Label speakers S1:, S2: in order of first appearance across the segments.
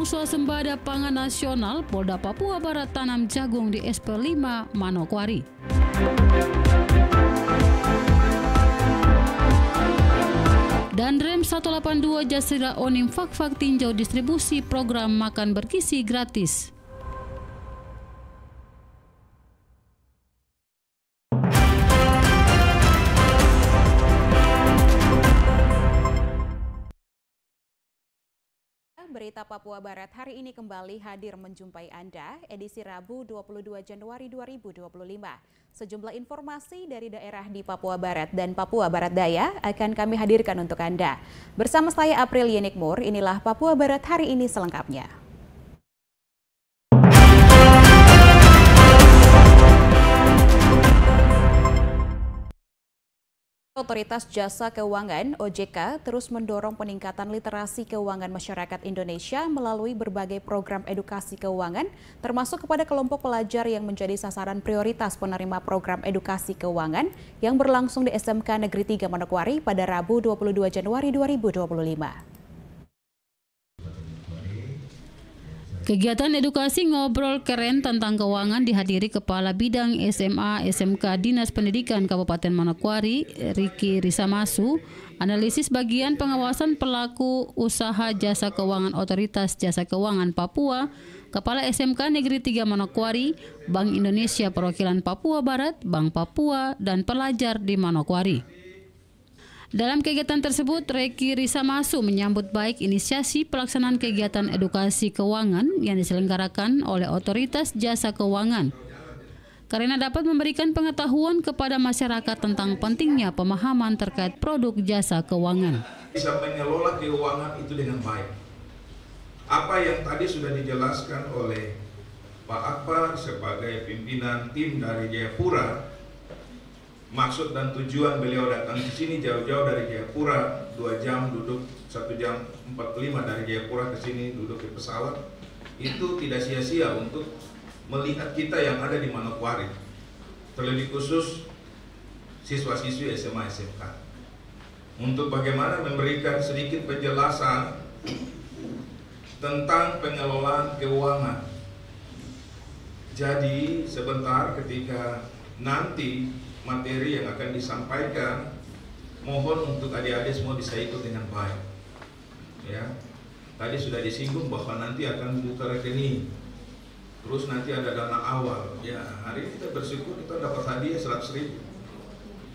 S1: Kampung Swasembada Pangan Nasional, Polda Papua Barat tanam jagung di SP5 Manokwari. Dan Rem 182 Jasira Onim Fak-Fak tinjau distribusi program makan bergizi gratis.
S2: Berita Papua Barat hari ini kembali hadir menjumpai Anda, edisi Rabu 22 Januari 2025. Sejumlah informasi dari daerah di Papua Barat dan Papua Barat Daya akan kami hadirkan untuk Anda. Bersama saya April Yenikmur, inilah Papua Barat hari ini selengkapnya. Otoritas Jasa Keuangan (OJK) terus mendorong peningkatan literasi keuangan masyarakat Indonesia melalui berbagai program edukasi keuangan, termasuk kepada kelompok pelajar yang menjadi sasaran prioritas penerima program edukasi keuangan yang berlangsung di SMK Negeri 3 Manokwari pada Rabu 22 Januari 2025.
S1: Kegiatan edukasi ngobrol keren tentang keuangan dihadiri Kepala Bidang SMA SMK Dinas Pendidikan Kabupaten Manokwari, Riki Risamasu, analisis bagian pengawasan pelaku usaha jasa keuangan Otoritas Jasa Keuangan Papua, Kepala SMK Negeri 3 Manokwari, Bank Indonesia Perwakilan Papua Barat, Bank Papua, dan pelajar di Manokwari. Dalam kegiatan tersebut, Reki Risamasu menyambut baik inisiasi pelaksanaan kegiatan edukasi keuangan yang diselenggarakan oleh Otoritas Jasa Keuangan, karena dapat memberikan pengetahuan kepada masyarakat tentang pentingnya pemahaman terkait produk jasa keuangan.
S3: Bisa mengelola keuangan itu dengan baik. Apa yang tadi sudah dijelaskan oleh Pak Akbar sebagai pimpinan tim dari Jayapura, maksud dan tujuan beliau datang ke sini jauh-jauh dari Jayapura, 2 jam duduk, 1 jam 45 dari Jayapura ke sini duduk di pesawat, itu tidak sia-sia untuk melihat kita yang ada di Manokwari, terlebih khusus siswa-siswi SMA SMK, untuk bagaimana memberikan sedikit penjelasan tentang pengelolaan keuangan. Jadi sebentar ketika nanti materi yang akan disampaikan, mohon untuk adik-adik semua bisa ikut dengan baik. Ya, tadi sudah disinggung bahwa nanti akan buka rekening, terus nanti ada dana awal. Ya, hari ini kita bersyukur kita dapat hadiah 100.000,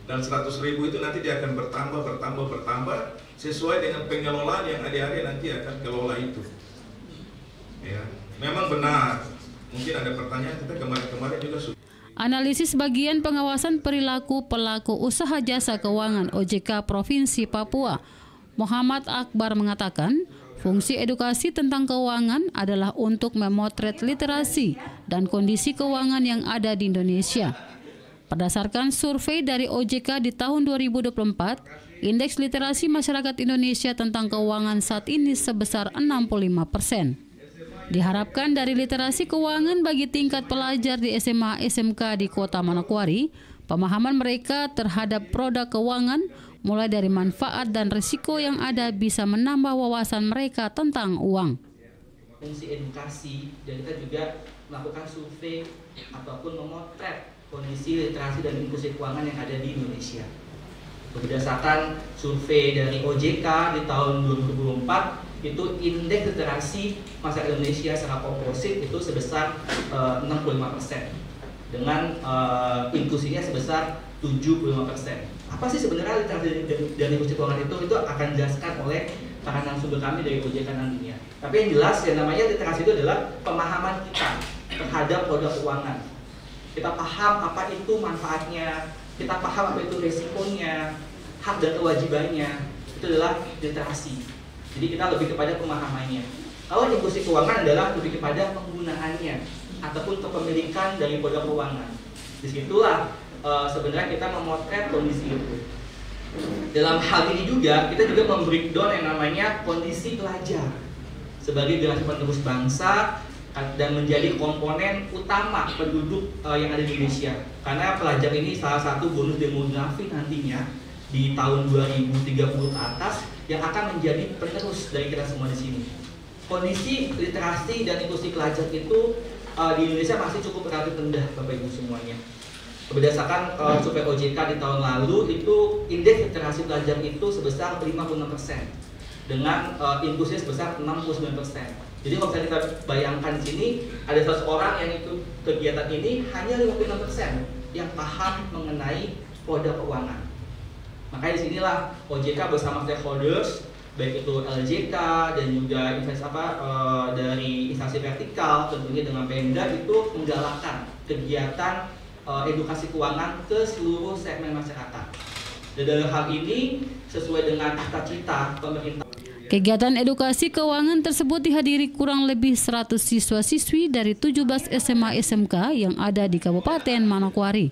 S3: dan 100.000 itu nanti dia akan bertambah sesuai dengan pengelolaan yang adik-adik nanti akan kelola itu. Ya, memang benar. Mungkin ada pertanyaan, kita kemarin juga sudah.
S1: Analisis bagian pengawasan perilaku pelaku usaha jasa keuangan OJK Provinsi Papua, Muhammad Akbar mengatakan, fungsi edukasi tentang keuangan adalah untuk memotret literasi dan kondisi keuangan yang ada di Indonesia. Berdasarkan survei dari OJK di tahun 2024, indeks literasi masyarakat Indonesia tentang keuangan saat ini sebesar 65%. Diharapkan dari literasi keuangan bagi tingkat pelajar di SMA SMK di Kota Manokwari, pemahaman mereka terhadap produk keuangan mulai dari manfaat dan risiko yang ada bisa menambah wawasan mereka tentang uang.
S4: Fungsi edukasi, dan kita juga melakukan survei ataupun memotret kondisi literasi dan inklusi keuangan yang ada di Indonesia. Berdasarkan survei dari OJK di tahun 2024, itu indeks literasi masyarakat Indonesia secara komposit itu sebesar 65%, dengan inklusinya sebesar 75%. Apa sih sebenarnya literasi dan inklusi keuangan itu? Itu akan dijelaskan oleh para narasumber kami dari OJK nantinya. Tapi yang jelas, yang namanya literasi itu adalah pemahaman kita terhadap produk keuangan. Kita paham apa itu manfaatnya, kita paham apa itu resikonya, hak dan kewajibannya. Itu adalah literasi. Jadi kita lebih kepada pemahamannya. Kalau inklusi keuangan adalah lebih kepada penggunaannya ataupun kepemilikan dari produk keuangan. Disitulah sebenarnya kita memotret kondisi itu. Dalam hal ini juga kita juga membreakdown yang namanya kondisi pelajar sebagai generasi penerus bangsa dan menjadi komponen utama penduduk yang ada di Indonesia. Karena pelajar ini salah satu bonus demografi nantinya di tahun 2030 ke atas yang akan menjadi penerus dari kita semua di sini. kondisi literasi dan inklusi pelajar itu di Indonesia masih cukup relatif rendah, Bapak Ibu semuanya. Berdasarkan survei OJK di tahun lalu, itu indeks literasi pelajar itu sebesar 56%, dengan inklusi sebesar 69%. Jadi kalau bisa kita bayangkan di sini, ada 100 orang yang ikut kegiatan ini, hanya 56% yang paham mengenai produk keuangan. Makanya disinilah OJK bersama stakeholders, baik itu LJK dan juga dari instansi vertikal, tentunya dengan Pemda, itu menggalakkan kegiatan edukasi keuangan ke seluruh segmen masyarakat. Dan dalam hal ini sesuai dengan cita-cita pemerintah.
S1: Kegiatan edukasi keuangan tersebut dihadiri kurang lebih 100 siswa-siswi dari 17 SMA SMK yang ada di Kabupaten Manokwari.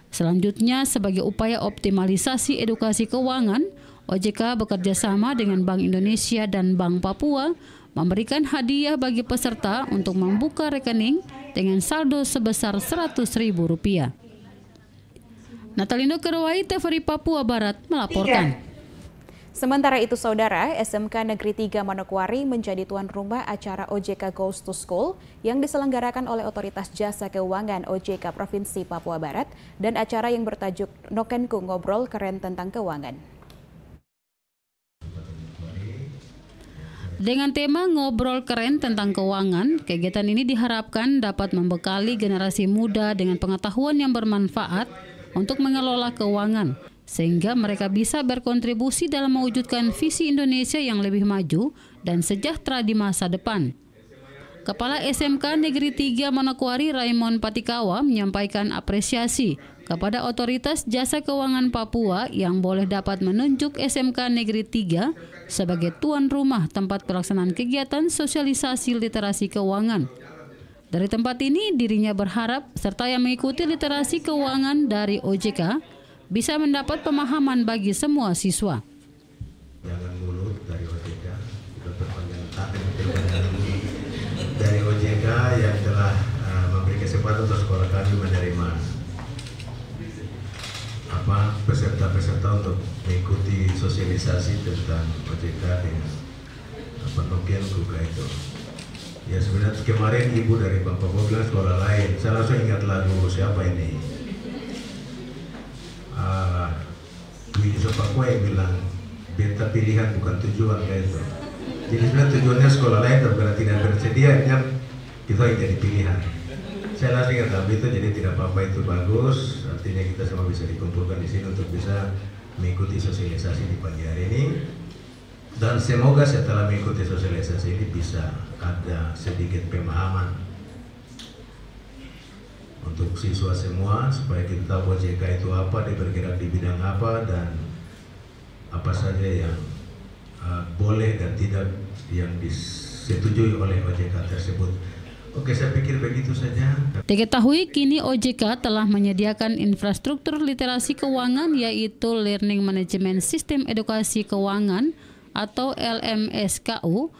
S1: Selanjutnya, sebagai upaya optimalisasi edukasi keuangan, OJK bekerja sama dengan Bank Indonesia dan Bank Papua memberikan hadiah bagi peserta untuk membuka rekening dengan saldo sebesar Rp100.000. Natalindo Kerwai, TVRI Papua Barat melaporkan.
S2: Sementara itu, Saudara, SMK Negeri 3 Manokwari menjadi tuan rumah acara OJK Goes to School yang diselenggarakan oleh Otoritas Jasa Keuangan OJK Provinsi Papua Barat dan acara yang bertajuk Nokenku Ngobrol Keren Tentang Keuangan.
S1: Dengan tema Ngobrol Keren Tentang Keuangan, kegiatan ini diharapkan dapat membekali generasi muda dengan pengetahuan yang bermanfaat untuk mengelola keuangan, sehingga mereka bisa berkontribusi dalam mewujudkan visi Indonesia yang lebih maju dan sejahtera di masa depan. Kepala SMK Negeri 3 Manokwari Raymond Patikawa menyampaikan apresiasi kepada Otoritas Jasa Keuangan Papua yang boleh dapat menunjuk SMK Negeri 3 sebagai tuan rumah tempat pelaksanaan kegiatan sosialisasi literasi keuangan. Dari tempat ini, dirinya berharap serta yang mengikuti literasi keuangan dari OJK bisa mendapat pemahaman bagi semua siswa.
S5: Jangan mulut dari OJK, kita berpanjang tangan dari OJK yang telah memberi kesempatan untuk sekolah kami menerima peserta-peserta untuk mengikuti sosialisasi tentang OJK dengan pendokian kuka itu. Ya sebenarnya kemarin ibu dari Bapak bilang sekolah lain, saya langsung ingat lagu siapa ini? Dwi Sopakwa yang bilang beta pilihan bukan tujuan kayak itu. Jadi sebenarnya tujuannya sekolah lain, tapi karena tidak bersedia kita yang jadi pilihan. Saya langsung ingat itu, jadi tidak apa-apa, itu bagus. Artinya kita semua bisa dikumpulkan di sini untuk bisa mengikuti sosialisasi di pagi hari ini. Dan semoga setelah mengikuti sosialisasi ini bisa ada sedikit pemahaman untuk siswa semua supaya kita tahu OJK itu apa, dia bergerak di bidang apa, dan apa saja yang boleh dan tidak yang disetujui oleh OJK tersebut. Oke, saya pikir begitu saja.
S1: Diketahui kini OJK telah menyediakan infrastruktur literasi keuangan yaitu Learning Management System Edukasi Keuangan atau LMSKU,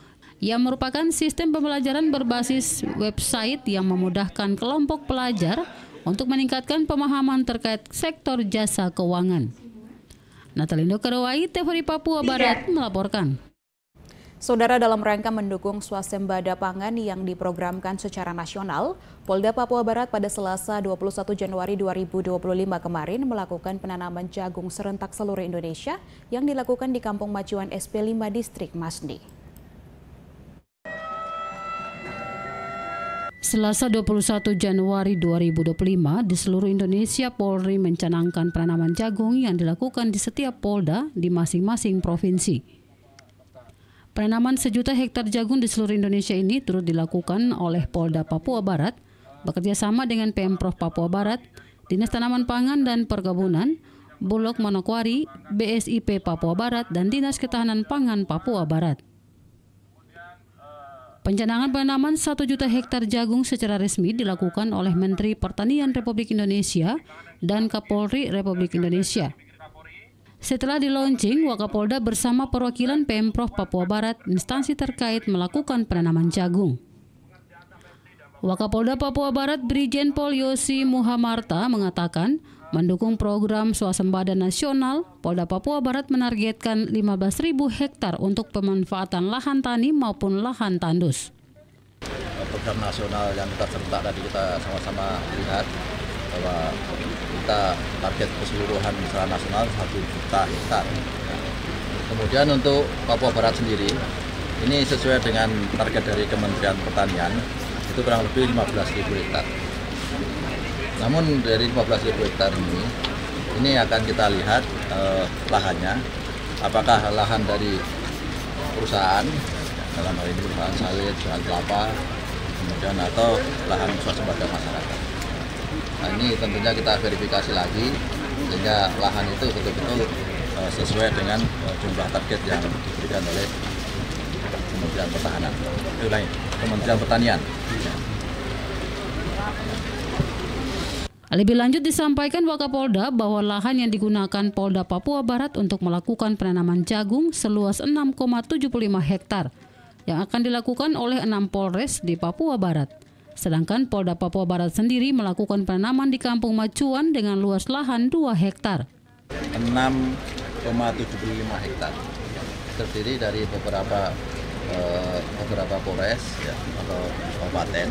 S1: yang merupakan sistem pembelajaran berbasis website yang memudahkan kelompok pelajar untuk meningkatkan pemahaman terkait sektor jasa keuangan. Natalindo Kerwai, TVRI Papua Barat melaporkan.
S2: Saudara, dalam rangka mendukung swasembada pangan yang diprogramkan secara nasional, Polda Papua Barat pada Selasa 21 Januari 2025 kemarin melakukan penanaman jagung serentak seluruh Indonesia yang dilakukan di Kampung Majuan SP5 Distrik Masni.
S1: Selasa 21 Januari 2025, di seluruh Indonesia Polri mencanangkan penanaman jagung yang dilakukan di setiap polda di masing-masing provinsi. Penanaman 1 juta hektar jagung di seluruh Indonesia ini turut dilakukan oleh Polda Papua Barat, bekerja sama dengan Pemprov Papua Barat, Dinas Tanaman Pangan dan Perkebunan, Bulog Manokwari, BSIP Papua Barat, dan Dinas Ketahanan Pangan Papua Barat. Pencanangan penanaman 1 juta hektar jagung secara resmi dilakukan oleh Menteri Pertanian Republik Indonesia dan Kapolri Republik Indonesia. Setelah di-launching, Wakapolda bersama perwakilan Pemprov Papua Barat, instansi terkait melakukan penanaman jagung. Wakapolda Papua Barat Brigjen Pol Yosi Muhamarta mengatakan Mendukung program swasembada nasional, Polda Papua Barat menargetkan 15.000 hektar untuk pemanfaatan lahan tani maupun lahan tandus.
S6: Program nasional yang kita serentak tadi kita sama-sama lihat bahwa kita target keseluruhan secara nasional 1 juta hektar. Kemudian untuk Papua Barat sendiri, ini sesuai dengan target dari Kementerian Pertanian, itu kurang lebih 15.000 hektar. Namun dari 15.000 hektar ini akan kita lihat lahannya, apakah lahan dari perusahaan, dalam hal ini perusahaan sawit, perusahaan kelapa, kemudian atau lahan swasembada masyarakat. Nah, ini tentunya kita verifikasi lagi sehingga lahan itu betul-betul sesuai dengan jumlah target yang diberikan oleh Kementerian Pertahanan, Kementerian Pertanian.
S1: Lebih lanjut disampaikan Wakapolda bahwa lahan yang digunakan Polda Papua Barat untuk melakukan penanaman jagung seluas 6,75 hektar yang akan dilakukan oleh 6 Polres di Papua Barat. Sedangkan Polda Papua Barat sendiri melakukan penanaman di Kampung Macuan dengan luas lahan 2 hektar.
S6: 6,75 hektar terdiri dari beberapa Polres ya, atau kabupaten,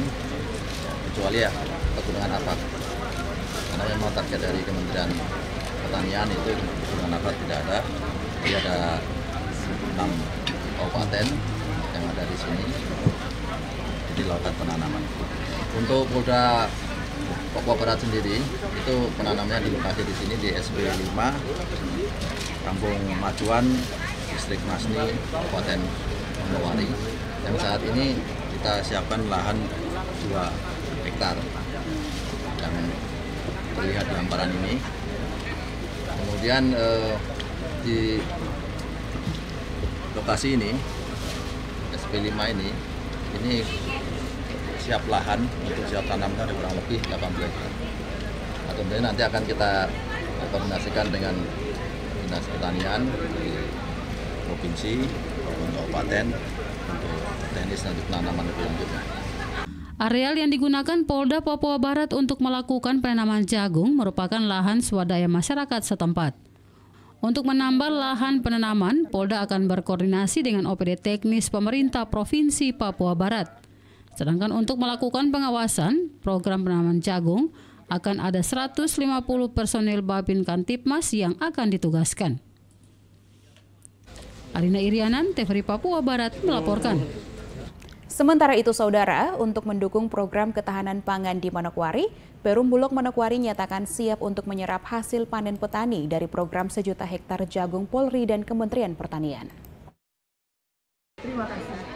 S6: kecuali ya Pegunungan Apak. Karena memang target dari Kementerian Pertanian itu Pegunungan Apak tidak ada. Jadi ada 6 kabupaten yang ada di sini dilakukan penanaman. Untuk Polda Papua Barat sendiri itu penanamnya di lokasi di sini di SW 5 Kampung Macuan, Distrik Masni, Kabupaten Manowari. Yang saat ini kita siapkan lahan 2 hektar yang terlihat di hamparan ini. Kemudian di lokasi ini SP5 ini siap lahan untuk siap tanamnya kurang lebih 18 hektar. Nah, kemudian nanti akan kita koordinasikan dengan Dinas Pertanian di provinsi maupun kabupaten untuk teknis nanti penanaman lebih lanjutnya.
S1: Areal yang digunakan Polda Papua Barat untuk melakukan penanaman jagung merupakan lahan swadaya masyarakat setempat. Untuk menambah lahan penanaman, Polda akan berkoordinasi dengan OPD teknis pemerintah Provinsi Papua Barat. Sedangkan untuk melakukan pengawasan program penanaman jagung, akan ada 150 personil Babin Kantipmas yang akan ditugaskan. Arina Irianan, TVRI Papua Barat melaporkan.
S2: Sementara itu, Saudara, untuk mendukung program ketahanan pangan di Manokwari, Perum Bulog Manokwari nyatakan siap untuk menyerap hasil panen petani dari program 1 juta hektar jagung Polri dan Kementerian Pertanian.
S7: Terima kasih.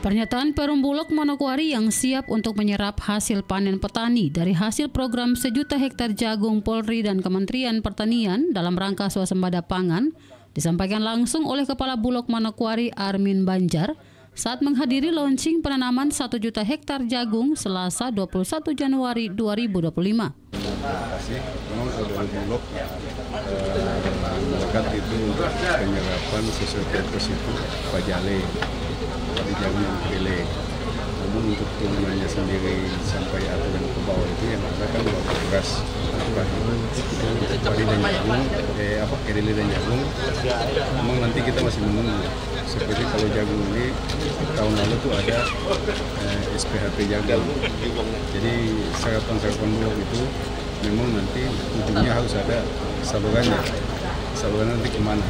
S1: Pernyataan Perum Bulog Manokwari yang siap untuk menyerap hasil panen petani dari hasil program 1 juta hektar jagung Polri dan Kementerian Pertanian dalam rangka swasembada pangan disampaikan langsung oleh Kepala Bulog Manokwari Armin Banjar saat menghadiri launching penanaman 1 juta hektar jagung Selasa 21 Januari 2025.
S8: Terima kasih. Memang dari Bulog melekat itu untuk penyerapan sesuai purpose itu Pajale di jagung yang kele. Namun untuk turunannya sendiri sampai aturan ke bawah itu yang ada kan bawa beras, padi dan jagung, kedelai dan jagung. Memang nanti kita masih menunggu. Seperti kalau jagung ini tahun lalu tuh ada SPHP jagung. Jadi sarapan Bulog itu memang nanti ujungnya harus ada salurannya. Saluran nanti kemana?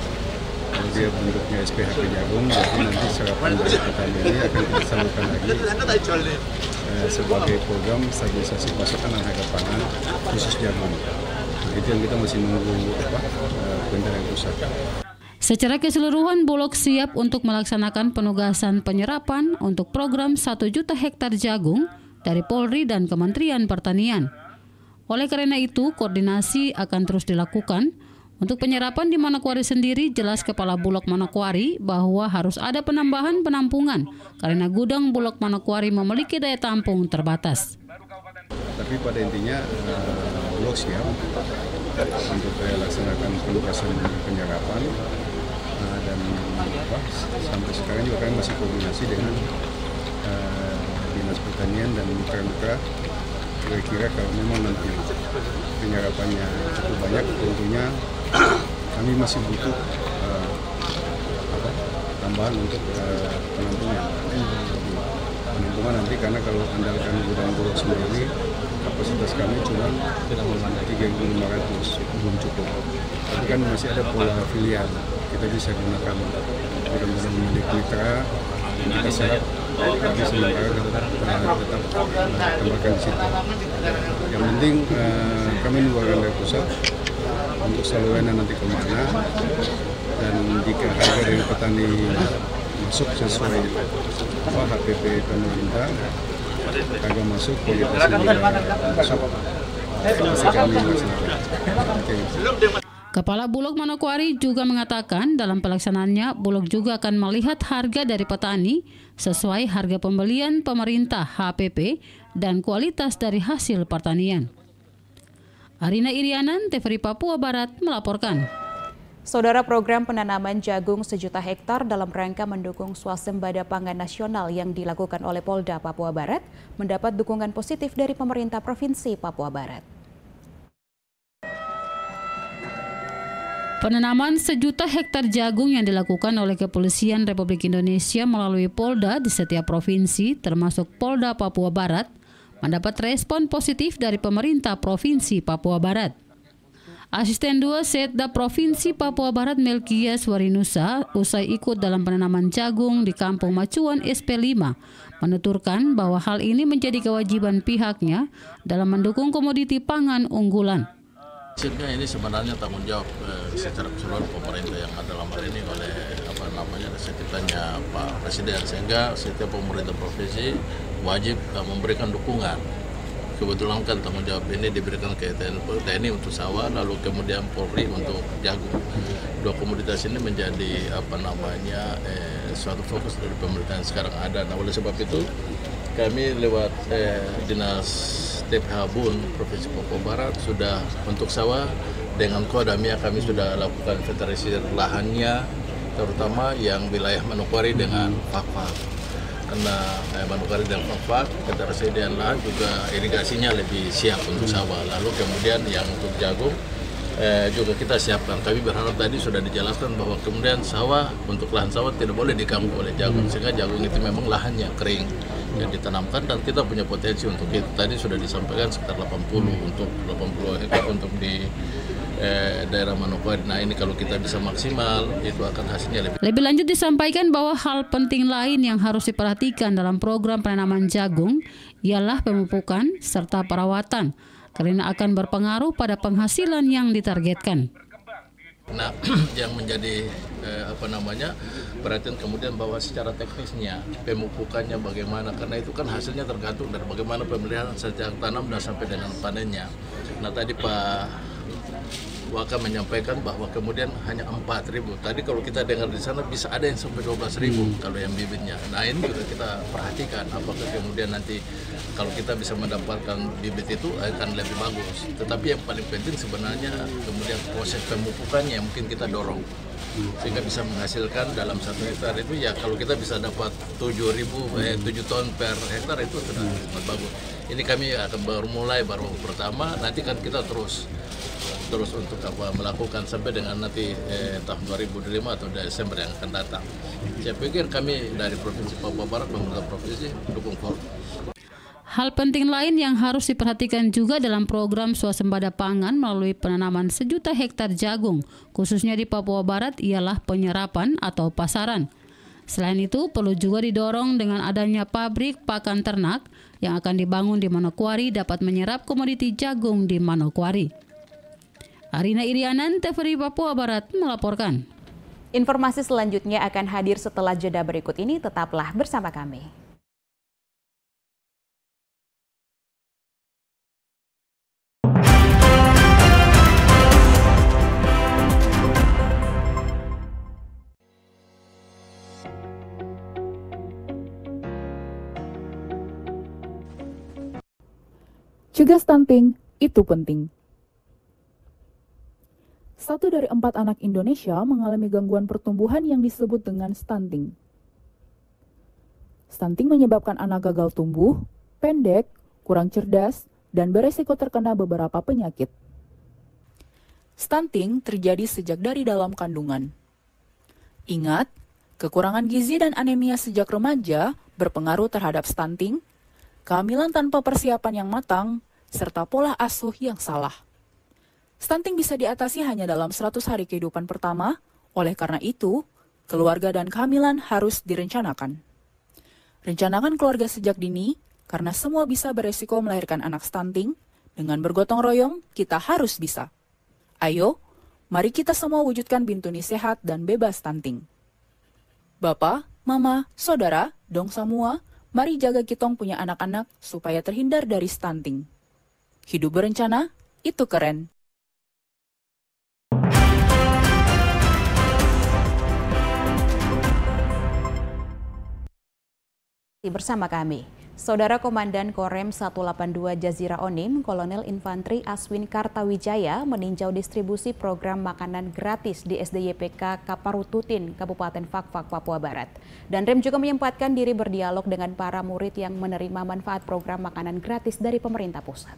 S8: Kalau dia bentuknya SPHP jagung, berarti nanti sarapan dari petani ini akan kita salurkan lagi sebagai program stabilisasi pasokan dan harga pangan khusus jagung. Itu yang kita masih menunggu pencarian pusat.
S1: Secara keseluruhan, Bulog siap untuk melaksanakan penugasan penyerapan untuk program 1 juta hektar jagung dari Polri dan Kementerian Pertanian. Oleh karena itu, koordinasi akan terus dilakukan. Untuk penyerapan di Manokwari sendiri, jelas Kepala Bulog Manokwari bahwa harus ada penambahan penampungan karena gudang Bulog Manokwari memiliki daya tampung terbatas.
S8: Tapi pada intinya Bulog siap untuk melaksanakan penugasan penyerapan dan sampai sekarang juga kami masih koordinasi dengan Dinas Pertanian dan mitra-mitra kira-kira kalau memang nanti penyerapannya cukup banyak, tentunya kami masih butuh tambahan untuk penampungan. Penampungan nanti karena kalau andalkan gudang Bulog sendiri, kapasitas kami cuma 3.500, belum cukup. Tapi kan masih ada pola filial, kita bisa gunakan mudah-mudahan milik mitra, kita serap, tapi sementara tetap tambahkan di situ. Yang penting kami mengeluarkan dari pusat untuk salurannya nanti kemana, dan jika harga dari petani masuk sesuai HPP pemerintah, harga masuk, kualitasnya masuk, pasti kami laksanakan.
S1: Kepala Bulog Manokwari juga mengatakan dalam pelaksanaannya Bulog juga akan melihat harga dari petani sesuai harga pembelian pemerintah HPP dan kualitas dari hasil pertanian. Arina Irianan, TVRI Papua Barat melaporkan.
S2: Saudara, program penanaman jagung 1 juta hektar dalam rangka mendukung swasembada pangan nasional yang dilakukan oleh Polda Papua Barat mendapat dukungan positif dari pemerintah Provinsi Papua Barat.
S1: Penanaman 1 juta hektar jagung yang dilakukan oleh Kepolisian Republik Indonesia melalui Polda di setiap provinsi, termasuk Polda Papua Barat, mendapat respon positif dari pemerintah Provinsi Papua Barat. Asisten 2 Setda Provinsi Papua Barat Melkias Warinusa usai ikut dalam penanaman jagung di Kampung Macuan SP5 menuturkan bahwa hal ini menjadi kewajiban pihaknya dalam mendukung komoditi pangan unggulan.
S6: Hasilnya ini sebenarnya tanggung jawab secara keseluruhan pemerintah yang dalam hal ini oleh sekretariatnya Pak Presiden, sehingga setiap pemerintah provinsi wajib memberikan dukungan. Kebetulan kan tanggung jawab ini diberikan ke TNI untuk sawah, lalu kemudian Polri untuk jagung. Dua komoditas ini menjadi suatu fokus dari pemerintahan sekarang ada. Nah, oleh sebab itu kami lewat Dinas TPH Bun Provinsi Papua Barat sudah untuk sawah dengan Kodamia kami sudah lakukan inventarisir lahannya, terutama yang wilayah Manokwari dengan Fakfak. Karena Manokwari dan Fakfak ketersediaan lahan juga irigasinya lebih siap untuk sawah. Lalu kemudian yang untuk jagung juga kita siapkan. Kami berharap tadi sudah dijelaskan bahwa kemudian sawah untuk lahan sawah tidak boleh diganggu oleh jagung, sehingga jagung itu memang lahannya kering yang ditanamkan dan kita punya potensi untuk itu. Tadi sudah disampaikan sekitar 80 hektar untuk di daerah Manokwari. Nah, ini kalau kita bisa maksimal itu akan hasilnya
S1: lebih lanjut disampaikan bahwa hal penting lain yang harus diperhatikan dalam program penanaman jagung ialah pemupukan serta perawatan karena akan berpengaruh pada penghasilan yang ditargetkan.
S6: Nah, yang menjadi perhatian kemudian bahwa secara teknisnya pemupukannya bagaimana, karena itu kan hasilnya tergantung dari bagaimana pemeliharaan sejak tanam dan sampai dengan panennya. Nah, tadi Pak Waka menyampaikan bahwa kemudian hanya 4.000. Tadi kalau kita dengar di sana bisa ada yang sampai 12.000 kalau yang bibitnya. Nah, ini juga kita perhatikan apakah kemudian nanti kalau kita bisa mendapatkan bibit itu akan lebih bagus. Tetapi yang paling penting sebenarnya kemudian proses pemupukannya mungkin kita dorong sehingga bisa menghasilkan dalam 1 hektar itu ya kalau kita bisa dapat 7 ton per hektar itu sudah sangat bagus. Ini kami akan baru pertama, nanti kan kita terus untuk melakukan sampai dengan nanti tahun 2025 atau Desember yang akan datang. Saya pikir kami dari Provinsi Papua Barat, pemerintah provinsi dukung Polri.
S1: Hal penting lain yang harus diperhatikan juga dalam program swasembada pangan melalui penanaman 1 juta hektar jagung, khususnya di Papua Barat, ialah penyerapan atau pasaran. Selain itu, perlu juga didorong dengan adanya pabrik pakan ternak yang akan dibangun di Manokwari dapat menyerap komoditi jagung di Manokwari. Arina Irianan, TVRI Papua Barat melaporkan.
S2: Informasi selanjutnya akan hadir setelah jeda berikut ini, tetaplah bersama kami.
S7: Cegah stunting itu penting. 1 dari 4 anak Indonesia mengalami gangguan pertumbuhan yang disebut dengan stunting. Stunting menyebabkan anak gagal tumbuh, pendek, kurang cerdas, dan beresiko terkena beberapa penyakit. Stunting terjadi sejak dari dalam kandungan. Ingat, kekurangan gizi dan anemia sejak remaja berpengaruh terhadap stunting, kehamilan tanpa persiapan yang matang, serta pola asuh yang salah. Stunting bisa diatasi hanya dalam 100 hari kehidupan pertama, oleh karena itu, keluarga dan kehamilan harus direncanakan. Rencanakan keluarga sejak dini, karena semua bisa beresiko melahirkan anak stunting. Dengan bergotong royong, kita harus bisa. Ayo, mari kita semua wujudkan Bintuni sehat dan bebas stunting. Bapak, Mama, Saudara, dong semua, mari jaga kitong punya anak-anak supaya terhindar dari stunting. Hidup berencana, itu keren.
S2: Bersama kami, Saudara Komandan Korem 182 Jazira Onim, Kolonel Infantri Aswin Kartawijaya meninjau distribusi program makanan gratis di SDYPK Kaparututin, Kabupaten Fakfak, Papua Barat. Dan Rem juga menyempatkan diri berdialog dengan para murid yang menerima manfaat program makanan gratis dari pemerintah pusat.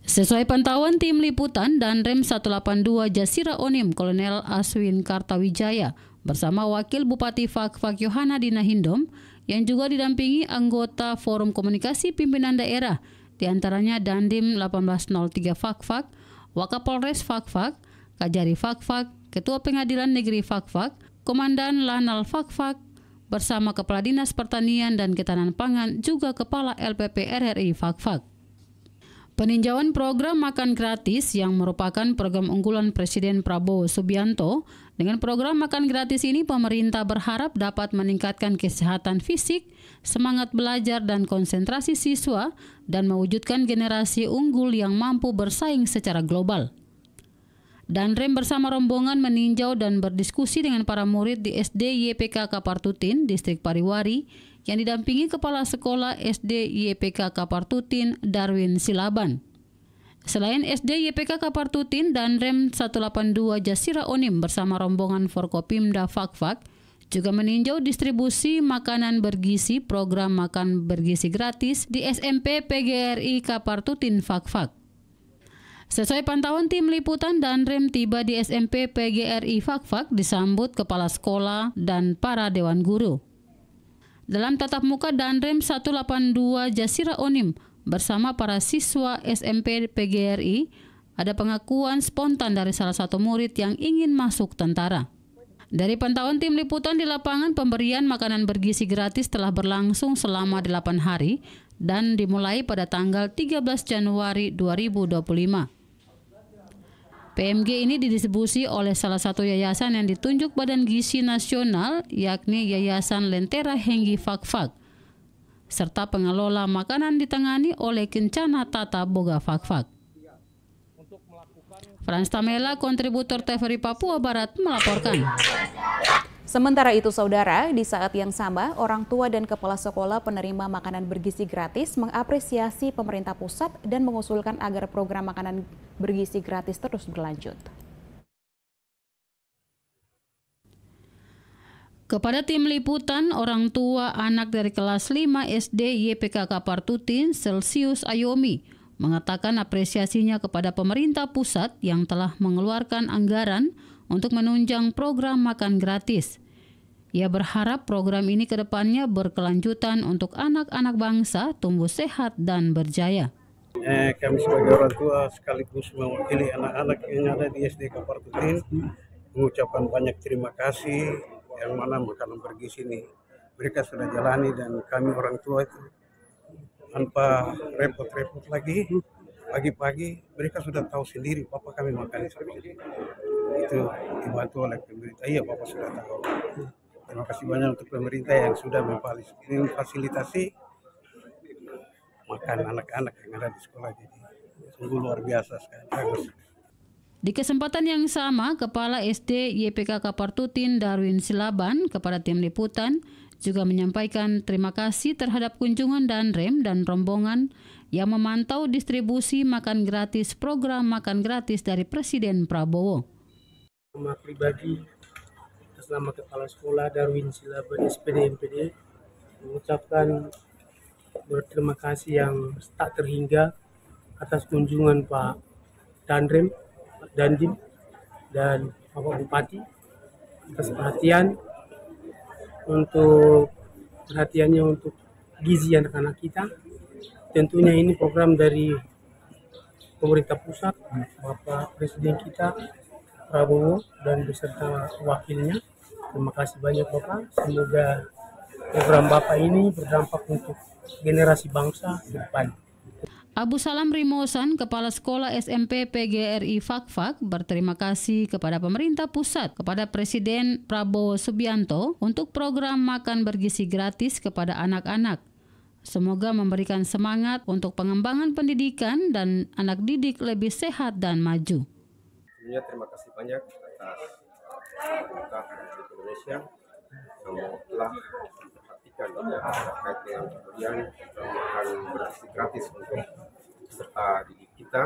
S1: Sesuai pantauan tim liputan dan Rem 182 Jazira Onim, Kolonel Aswin Kartawijaya bersama Wakil Bupati Fakfak Yohana Dina Hindom yang juga didampingi anggota Forum Komunikasi Pimpinan Daerah, diantaranya Dandim 1803 Fakfak, Wakapolres Fakfak, Kajari Fakfak, Ketua Pengadilan Negeri Fakfak, Komandan Lanal Fakfak, bersama Kepala Dinas Pertanian dan Ketahanan Pangan, juga Kepala LPP RRI Fakfak. Peninjauan program makan gratis yang merupakan program unggulan Presiden Prabowo Subianto. Dengan program makan gratis ini, pemerintah berharap dapat meningkatkan kesehatan fisik, semangat belajar dan konsentrasi siswa, dan mewujudkan generasi unggul yang mampu bersaing secara global. Dan Rem bersama rombongan meninjau dan berdiskusi dengan para murid di SD YPK Kapartutin, Distrik Pariwari, yang didampingi Kepala Sekolah SD YPK Kapartutin, Darwin Silaban. Selain SD YPK Kapartutin dan Rem 182 Jazira Onim bersama rombongan Forkopimda Fakfak juga meninjau distribusi makanan bergizi program makan bergizi gratis di SMP PGRI Kapartutin Fakfak. Sesuai pantauan tim liputan, dan Rem tiba di SMP PGRI Fakfak disambut kepala sekolah dan para dewan guru. Dalam tatap muka, Danrem 182 Jazira Onim bersama para siswa SMP PGRI ada pengakuan spontan dari salah satu murid yang ingin masuk tentara. Dari pantauan tim liputan di lapangan, pemberian makanan bergizi gratis telah berlangsung selama 8 hari dan dimulai pada tanggal 13 Januari 2025. PMG ini didistribusi oleh salah satu yayasan yang ditunjuk Badan Gizi Nasional, yakni Yayasan Lentera Henggi Fakfak, serta pengelola makanan ditangani oleh Kencana Tata Boga Fakfak. Frans Tamela, kontributor TVRI Papua Barat, melaporkan.
S2: Sementara itu, saudara, di saat yang sama, orang tua dan kepala sekolah penerima makanan bergizi gratis mengapresiasi pemerintah pusat dan mengusulkan agar program makanan bergizi gratis terus berlanjut.
S1: Kepada tim liputan, orang tua anak dari kelas 5 SD YPK Kapartutin, Celsius Ayomi, mengatakan apresiasinya kepada pemerintah pusat yang telah mengeluarkan anggaran untuk menunjang program makan gratis. Ia berharap program ini ke depannya berkelanjutan untuk anak-anak bangsa tumbuh sehat dan berjaya.
S9: Kami sebagai orang tua sekaligus mewakili anak-anak yang ada di SD Kapartutin mengucapkan banyak terima kasih, yang mana makanan bergizi ini mereka sudah jalani dan kami orang tua itu tanpa repot-repot lagi. Pagi-pagi mereka sudah tahu sendiri Bapak kami makan seperti itu dibantu oleh pemerintah. Iya, Bapak sudah tahu. Terima kasih banyak untuk pemerintah yang sudah memfasilitasi makan anak-anak yang ada di sekolah. Jadi sungguh luar biasa sekali.
S1: Di kesempatan yang sama, Kepala SD YPK Kapartutin Darwin Silaban kepada tim liputan juga menyampaikan terima kasih terhadap kunjungan Danrem dan rombongan yang memantau distribusi makan gratis program makan gratis dari Presiden Prabowo.
S10: Nama pribadi atas nama Kepala Sekolah Darwin Silaban SPD MPD mengucapkan berterima kasih yang tak terhingga atas kunjungan Pak Dandim dan Bapak Bupati atas perhatiannya untuk gizi anak-anak kita. Tentunya ini program dari pemerintah pusat, Bapak Presiden kita Prabowo dan beserta wakilnya. Terima kasih banyak Bapak. Semoga program Bapak ini berdampak untuk generasi bangsa ke depan.
S1: Abu Salam Rimosan, Kepala Sekolah SMP PGRI Fakfak, berterima kasih kepada pemerintah pusat, kepada Presiden Prabowo Subianto untuk program makan bergizi gratis kepada anak-anak. Semoga memberikan semangat untuk pengembangan pendidikan dan anak didik lebih sehat dan maju.
S11: Sebelumnya terima kasih banyak atas pemerintah Republik Indonesia yang telah memperhatikan terkait dengan pemberian makan bergizi gratis untuk peserta didik kita.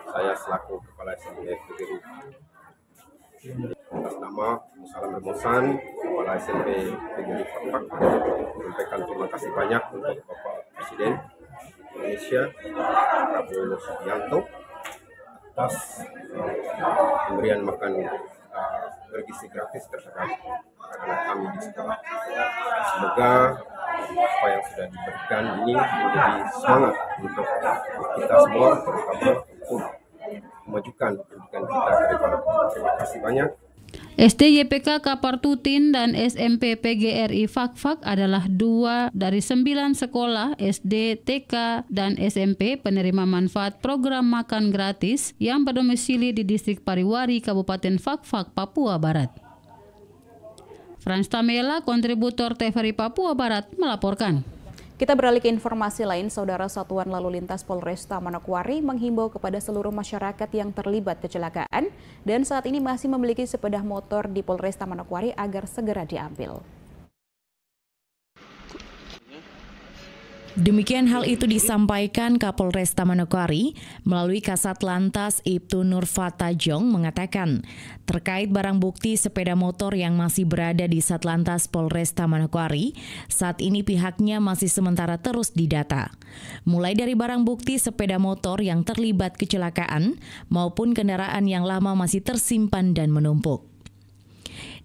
S11: Saya selaku Kepala SMP PGRI atas nama Abu Salam Rimosan, Kepala SMP PGRI Fakfak, menyampaikan terima kasih banyak untuk Bapak Presiden Indonesia Prabowo Subianto atas pemberian makan bergizi gratis terhadap anak-anak kami di sekolah. Semoga apa yang sudah diberikan ini menjadi semangat untuk kita semua, terutama untuk memajukan pendidikan kita ke depan. Terima kasih banyak.
S1: SD YPK Kapartutin dan SMP PGRI Fakfak adalah 2 dari 9 sekolah SD, TK, dan SMP penerima manfaat program makan gratis yang berdomisili di Distrik Pariwari, Kabupaten Fakfak, Papua Barat. Frans Tamela, kontributor TVRI Papua Barat, melaporkan.
S2: Kita beralih ke informasi lain, Saudara Satuan Lalu Lintas Polresta Manokwari menghimbau kepada seluruh masyarakat yang terlibat kecelakaan dan saat ini masih memiliki sepeda motor di Polresta Manokwari agar segera diambil.
S12: Demikian hal itu disampaikan Kapolresta Manokwari melalui Kasat Lantas Ibtu Nurfatajong mengatakan terkait barang bukti sepeda motor yang masih berada di Satlantas Polresta Manokwari, saat ini pihaknya masih sementara terus didata. Mulai dari barang bukti sepeda motor yang terlibat kecelakaan maupun kendaraan yang lama masih tersimpan dan menumpuk.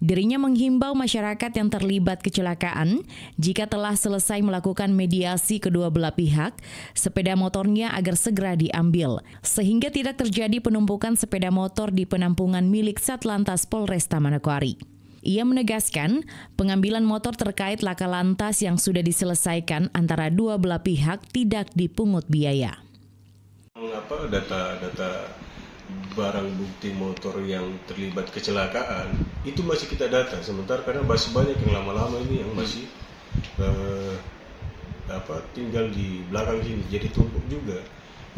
S12: Dirinya menghimbau masyarakat yang terlibat kecelakaan, jika telah selesai melakukan mediasi kedua belah pihak, sepeda motornya agar segera diambil, sehingga tidak terjadi penumpukan sepeda motor di penampungan milik Satlantas Polresta Manokwari. Ia menegaskan, pengambilan motor terkait laka lantas yang sudah diselesaikan antara dua belah pihak tidak dipungut biaya.
S8: Data barang bukti motor yang terlibat kecelakaan itu masih kita data sementara karena masih banyak yang lama-lama ini yang masih tinggal di belakang sini jadi tumpuk juga.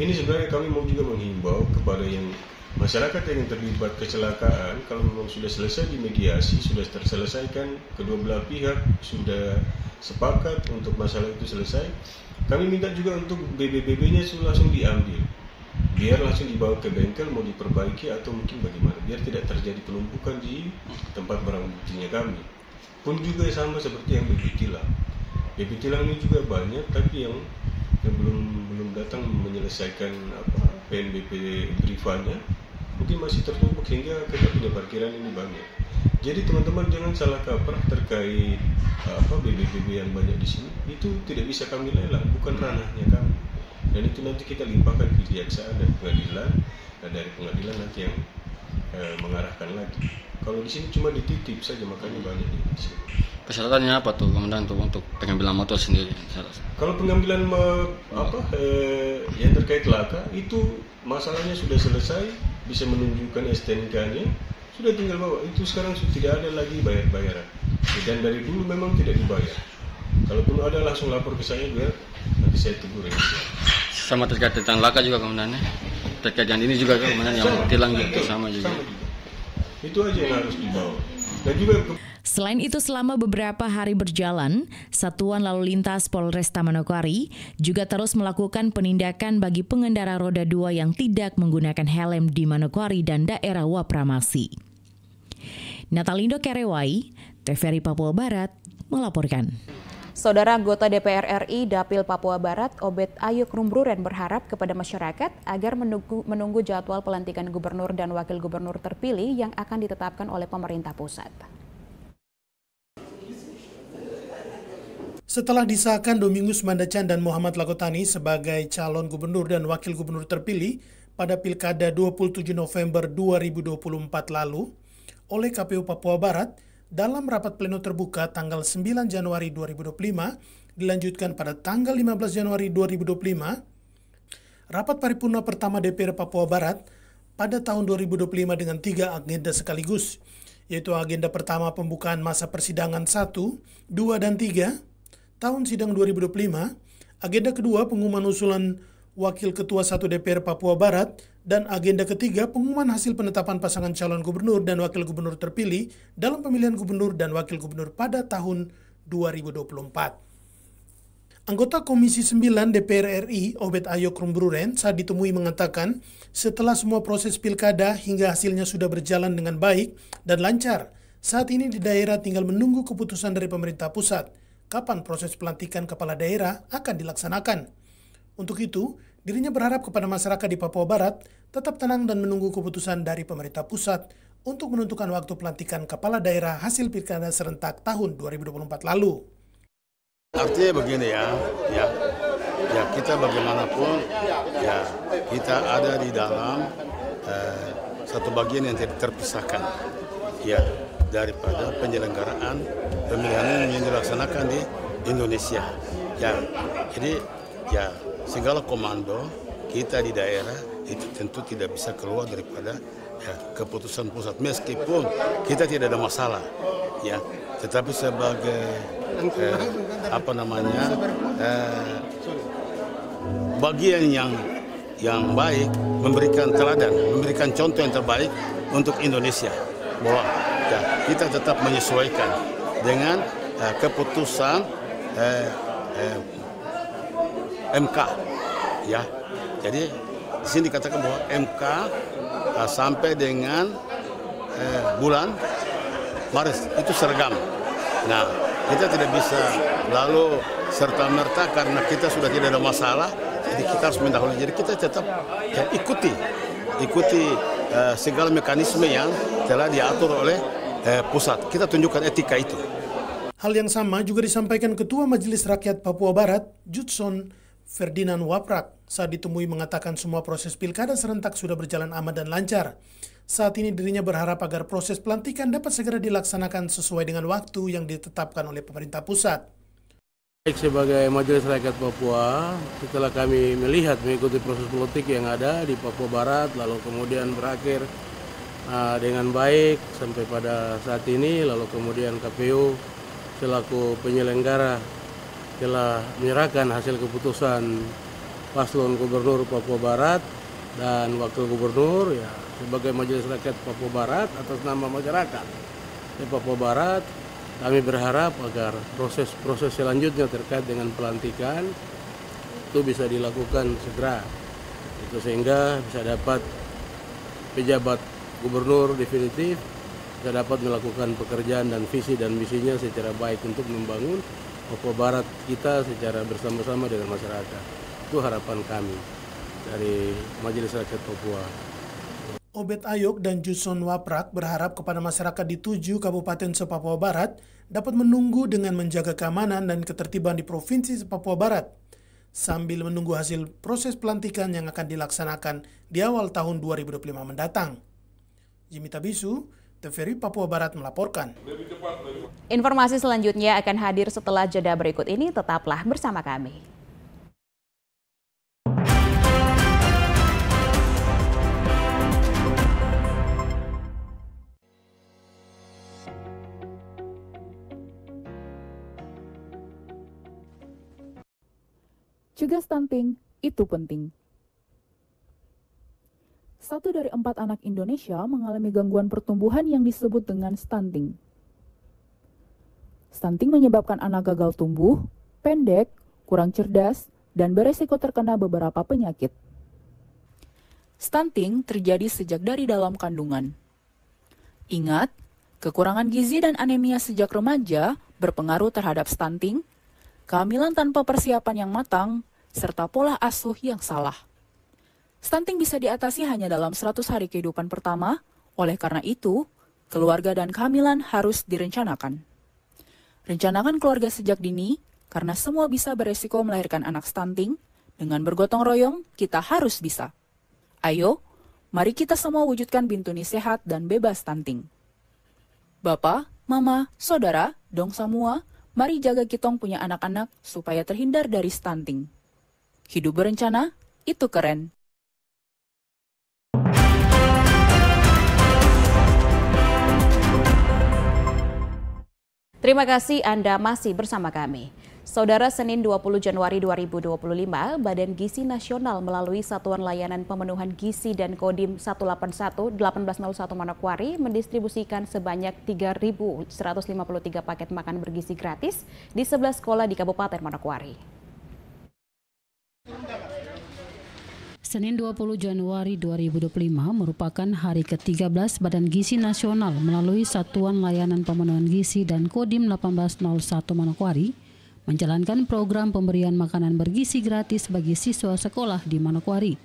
S8: Ini sebenarnya kami mau juga menghimbau kepada yang masyarakat yang terlibat kecelakaan, kalau memang sudah selesai di mediasi, sudah terselesaikan, kedua belah pihak sudah sepakat untuk masalah itu selesai, kami minta juga untuk BBB-nya langsung diambil. Biar langsung dibawa ke bengkel mau diperbaiki atau mungkin bagaimana biar tidak terjadi penumpukan di tempat barang buktinya kami. Pun juga sama seperti yang BB Tilang. BB Tilang ini juga banyak tapi yang belum datang menyelesaikan PNBP briefanya mungkin masih tertumpuk sehingga kita punya parkiran ini banyak. Jadi teman-teman jangan salah kaprah terkait BB yang banyak di sini itu tidak bisa kami lelang, bukan ranahnya kami. Dan itu nanti kita limpahkan ke kejaksaan dan pengadilan, dan dari pengadilan nanti yang mengarahkan lagi. Kalau di sini cuma dititip saja, makanya banyak di sini.
S13: Persyaratannya apa tuh, Komandan, untuk pengambilan motor sendiri?
S8: Kalau pengambilan yang terkait laka itu masalahnya sudah selesai, bisa menunjukkan STNK-nya, sudah tinggal bawa. Itu sekarang sudah tidak ada lagi bayar-bayaran. Dan dari dulu memang tidak dibayar. Kalaupun ada langsung lapor ke saya biar nanti saya tegur ya.
S13: Sama terkait tentang laka juga Komandan, terkait yang ini juga Komandan yang tilang gitu sama juga.
S8: Itu aja yang harus dibawa. Dan juga
S12: selain itu, selama beberapa hari berjalan, Satuan Lalu Lintas Polresta Manokwari juga terus melakukan penindakan bagi pengendara roda 2 yang tidak menggunakan helm di Manokwari dan daerah Wapramasi. Natalindo Kerewai, TVRI Papua Barat, melaporkan.
S2: Saudara anggota DPR RI Dapil Papua Barat, Obed Ayuk Rumbruren berharap kepada masyarakat agar menunggu jadwal pelantikan gubernur dan wakil gubernur terpilih yang akan ditetapkan oleh pemerintah pusat.
S14: Setelah disahkan Domingus Mandacan dan Muhammad Lakotani sebagai calon gubernur dan wakil gubernur terpilih pada Pilkada 27 November 2024 lalu oleh KPU Papua Barat, dalam rapat pleno terbuka tanggal 9 Januari 2025, dilanjutkan pada tanggal 15 Januari 2025, rapat paripurna pertama DPR Papua Barat pada tahun 2025 dengan 3 agenda sekaligus, yaitu agenda pertama pembukaan masa persidangan 1, 2, dan 3, tahun sidang 2025, agenda kedua pengumuman usulan Wakil Ketua 1 DPR Papua Barat, dan agenda ketiga pengumuman hasil penetapan pasangan calon gubernur dan wakil gubernur terpilih dalam pemilihan gubernur dan wakil gubernur pada tahun 2024. Anggota Komisi 9 DPR RI, Obed Ayuk Rumbruren, saat ditemui mengatakan setelah semua proses pilkada hingga hasilnya sudah berjalan dengan baik dan lancar, saat ini di daerah tinggal menunggu keputusan dari pemerintah pusat kapan proses pelantikan kepala daerah akan dilaksanakan. Untuk itu, dirinya berharap kepada masyarakat di Papua Barat tetap tenang dan menunggu keputusan dari pemerintah pusat untuk menentukan waktu pelantikan kepala daerah hasil pilkada serentak tahun 2024 lalu.
S8: Artinya begini ya kita bagaimanapun ya kita ada di dalam satu bagian yang tidak terpisahkan ya daripada penyelenggaraan pemilihan yang dilaksanakan di Indonesia. Ya, jadi ya segala komando kita di daerah itu tentu tidak bisa keluar daripada ya, keputusan pusat meskipun kita tidak ada masalah ya, tetapi sebagai bagian yang baik, memberikan teladan, memberikan contoh yang terbaik untuk Indonesia bahwa ya, kita tetap menyesuaikan dengan keputusan MK ya. Jadi di sini dikatakan bahwa MK sampai dengan bulan Maret itu seragam. Nah, kita tidak bisa lalu serta-merta karena kita sudah tidak ada masalah, jadi kita harus mendahului. Jadi kita tetap ya, ikuti segala mekanisme yang telah diatur oleh pusat. Kita tunjukkan etika itu.
S14: Hal yang sama juga disampaikan Ketua Majelis Rakyat Papua Barat, Judson Ferdinand Waprak, saat ditemui mengatakan semua proses pilkada serentak sudah berjalan aman dan lancar. Saat ini dirinya berharap agar proses pelantikan dapat segera dilaksanakan sesuai dengan waktu yang ditetapkan oleh pemerintah pusat.
S10: Sebagai Majelis Rakyat Papua, setelah kami mengikuti proses politik yang ada di Papua Barat, lalu kemudian berakhir dengan baik sampai pada saat ini, lalu kemudian KPU selaku penyelenggara telah menyerahkan hasil keputusan paslon gubernur Papua Barat dan wakil gubernur ya, sebagai Majelis Rakyat Papua Barat atas nama masyarakat di Papua Barat, kami berharap agar proses selanjutnya terkait dengan pelantikan itu bisa dilakukan segera, itu sehingga bisa dapat pejabat gubernur definitif bisa dapat melakukan pekerjaan dan visi dan misinya secara baik untuk membangun Papua Barat kita secara bersama-sama dengan masyarakat. Itu harapan kami dari Majelis Rakyat Papua.
S14: Obed Ayuk dan Judson Waprak berharap kepada masyarakat di 7 kabupaten se-Papua Barat dapat menunggu dengan menjaga keamanan dan ketertiban di Provinsi Papua Barat, sambil menunggu hasil proses pelantikan yang akan dilaksanakan di awal tahun 2025 mendatang. Jimmy Tabisu, TVRI Papua Barat melaporkan.
S2: Informasi selanjutnya akan hadir setelah jeda berikut ini, tetaplah bersama kami.
S7: Cegah stunting, itu penting. 1 dari 4 anak Indonesia mengalami gangguan pertumbuhan yang disebut dengan stunting. Stunting menyebabkan anak gagal tumbuh, pendek, kurang cerdas, dan beresiko terkena beberapa penyakit. Stunting terjadi sejak dari dalam kandungan. Ingat, kekurangan gizi dan anemia sejak remaja berpengaruh terhadap stunting, kehamilan tanpa persiapan yang matang, serta pola asuh yang salah. Stunting bisa diatasi hanya dalam 100 hari kehidupan pertama, oleh karena itu, keluarga dan kehamilan harus direncanakan. Rencanakan keluarga sejak dini, karena semua bisa beresiko melahirkan anak stunting. Dengan bergotong royong, kita harus bisa. Ayo, mari kita semua wujudkan Bintuni sehat dan bebas stunting. Bapak, Mama, Saudara, dong semua, mari jaga kitong punya anak-anak supaya terhindar dari stunting. Hidup berencana, itu keren.
S2: Terima kasih Anda masih bersama kami. Saudara, Senin 20 Januari 2025, Badan Gizi Nasional melalui Satuan Layanan Pemenuhan Gizi dan Kodim 181-1801 Manokwari mendistribusikan sebanyak 3.153 paket makan bergizi gratis di 11 sekolah di Kabupaten Manokwari.
S1: Senin 20 Januari 2025 merupakan hari ke-13 Badan Gizi Nasional melalui Satuan Layanan Pemenuhan Gizi dan Kodim 1801 Manokwari menjalankan program pemberian makanan bergizi gratis bagi siswa sekolah di Manokwari.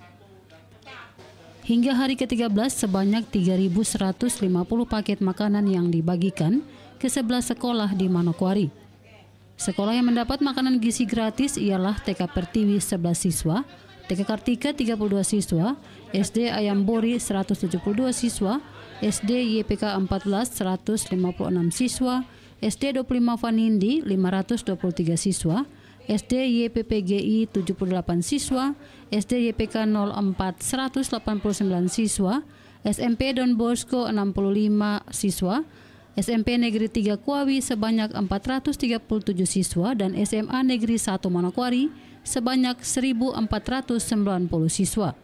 S1: Hingga hari ke-13 sebanyak 3.150 paket makanan yang dibagikan ke 11 sekolah di Manokwari. Sekolah yang mendapat makanan gizi gratis ialah TK Pertiwi 11 siswa, TK Kartika 32 siswa, SD Ayambori 172 siswa, SD YPK 14 156 siswa, SD 25 Vanindi 523 siswa, SD YPPGI 78 siswa, SD YPK 04 189 siswa, SMP Don Bosco 65 siswa, SMP Negeri 3 Kuawi sebanyak 437 siswa, dan SMA Negeri 1 Manokwari sebanyak 1.490 siswa.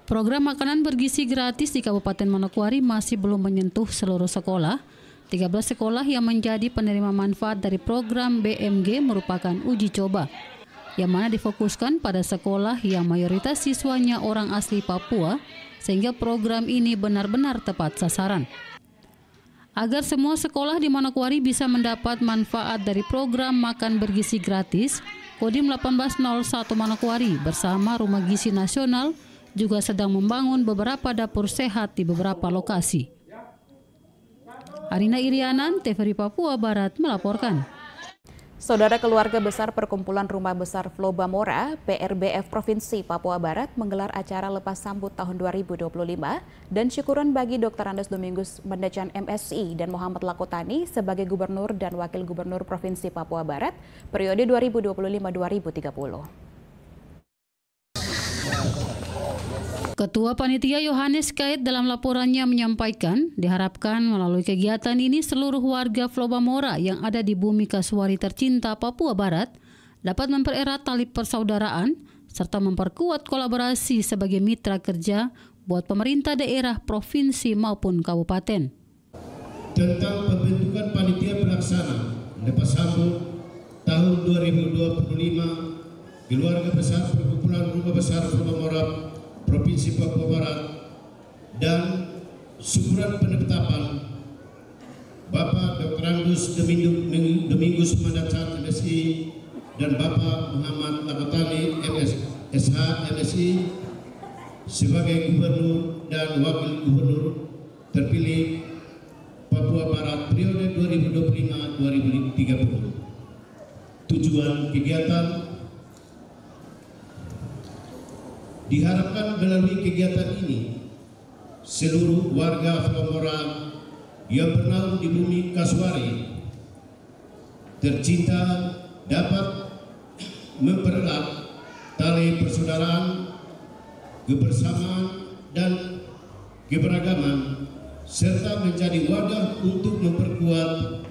S1: Program makanan bergizi gratis di Kabupaten Manokwari masih belum menyentuh seluruh sekolah. 13 sekolah yang menjadi penerima manfaat dari program BMG merupakan uji coba, yang mana difokuskan pada sekolah yang mayoritas siswanya orang asli Papua, sehingga program ini benar-benar tepat sasaran. Agar semua sekolah di Manokwari bisa mendapat manfaat dari program makan bergizi gratis, Kodim 1801 Manokwari bersama Rumah Gizi Nasional juga sedang membangun beberapa dapur sehat di beberapa lokasi. Arina Irianan, TVRI Papua Barat melaporkan.
S2: Saudara, keluarga besar Perkumpulan Rumah Besar Flobamora PRBF Provinsi Papua Barat menggelar acara lepas sambut tahun 2025 dan syukuran bagi Dr. Andes Domingus Mandacan MSI dan Muhammad Lakotani sebagai Gubernur dan Wakil Gubernur Provinsi Papua Barat periode 2025-2030.
S1: Ketua Panitia Yohanes Kait dalam laporannya menyampaikan, diharapkan melalui kegiatan ini seluruh warga Flobamora yang ada di bumi Kasuari tercinta Papua Barat dapat mempererat tali persaudaraan serta memperkuat kolaborasi sebagai mitra kerja buat pemerintah daerah, provinsi maupun kabupaten.
S15: Tentang pembentukan panitia pelaksana lepas sambut tahun 2025 keluarga besar Perkumpulan Rumah Besar Flobamora Provinsi Papua Barat dan syukuran penetapan Bapak Dr. Andes Domingus Mandacan MSI dan Bapak Muhammad Lakotani SH MSI sebagai Gubernur dan Wakil Gubernur terpilih Papua Barat periode 2025-2030. Tujuan kegiatan diharapkan melalui kegiatan ini, seluruh warga Flobamora yang bernaung di bumi Kasuari tercinta dapat mempererat tali persaudaraan, kebersamaan, dan keberagaman, serta menjadi wadah untuk memperkuat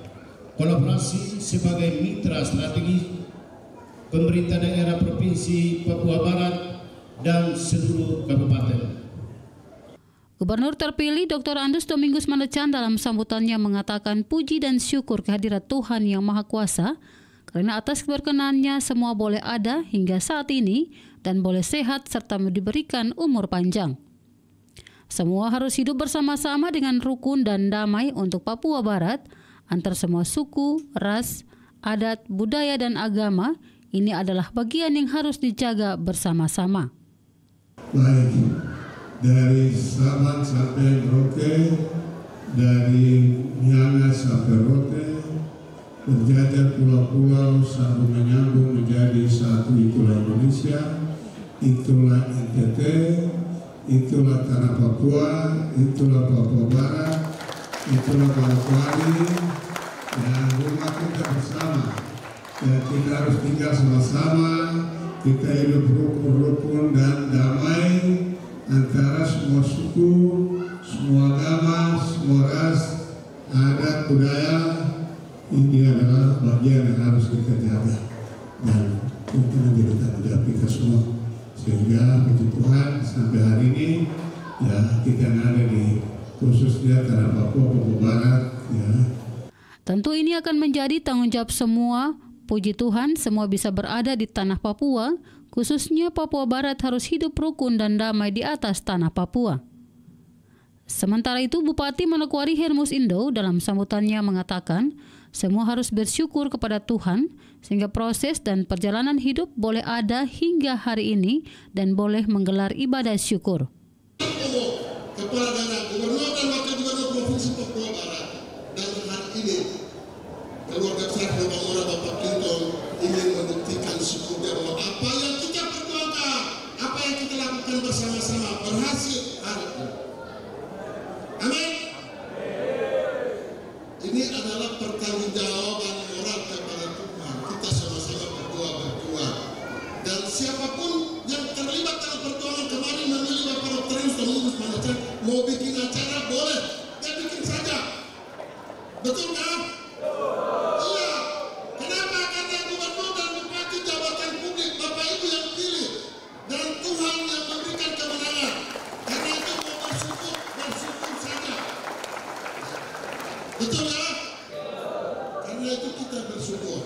S15: kolaborasi sebagai mitra strategi pemerintah daerah Provinsi Papua Barat dan seluruh kabupaten.
S1: Gubernur terpilih Dr. Andes Domingus Mandacan dalam sambutannya mengatakan puji dan syukur kehadirat Tuhan Yang Maha Kuasa karena atas keberkenannya semua boleh ada hingga saat ini dan boleh sehat serta diberikan umur panjang. Semua harus hidup bersama-sama dengan rukun dan damai untuk Papua Barat antar semua suku, ras, adat, budaya, dan agama, ini adalah bagian yang harus dijaga bersama-sama.
S15: Baik, dari Sabang sampai Merauke, dari Miangas sampai Rote, berjajar pulau-pulau sambung menyambung menjadi satu. Itulah Indonesia, itulah NTT, itulah tanah Papua, itulah Papua Barat, itulah Manokwari, dan rumah kita bersama. Dan kita harus tinggal sama-sama, kita hidup rukun-rukun dan damai antara semua suku, semua agama, semua ras, adat, budaya. Ini adalah bagian yang harus kita jaga dan itu menjadi tanggung jawab kita semua. Sehingga puji Tuhan sampai hari ini ya kita yang ada di khususnya tanah Papua, Papua Barat ya.
S1: Tentu ini akan menjadi tanggung jawab semua. Puji Tuhan semua bisa berada di tanah Papua, khususnya Papua Barat harus hidup rukun dan damai di atas tanah Papua. Sementara itu, Bupati Manokwari Hermus Indo dalam sambutannya mengatakan, semua harus bersyukur kepada Tuhan, sehingga proses dan perjalanan hidup boleh ada hingga hari ini dan boleh menggelar ibadah syukur.
S15: Kepala Daerah, Gubernur dan Wakil Gubernur Provinsi Papua Barat, dan hari ini keluarga besar Flobamora Bapak Clinton ingin membuktikan syukurnya bahwa apa yang kita perjuangkan, apa yang kita lakukan bersama-sama berhasil hari ini. Amin. Ini adalah pertanggungjawaban moral kepada Tuhan. Kita sama-sama berdoa. Dan siapapun yang terlibat dalam perjuangan kemarin memilih Bapak Dr. Yusuf Mandacan mau bikin acara boleh, ya bikin saja. Betul kan? Iya. Kenapa? Karena gubernur dan bupati jabatan publik Bapak Ibu yang pilih dan Tuhan yang memberikan kemenangan. Karena itu mau bersyukur saja. Betul ya? Karena itu kita bersyukur.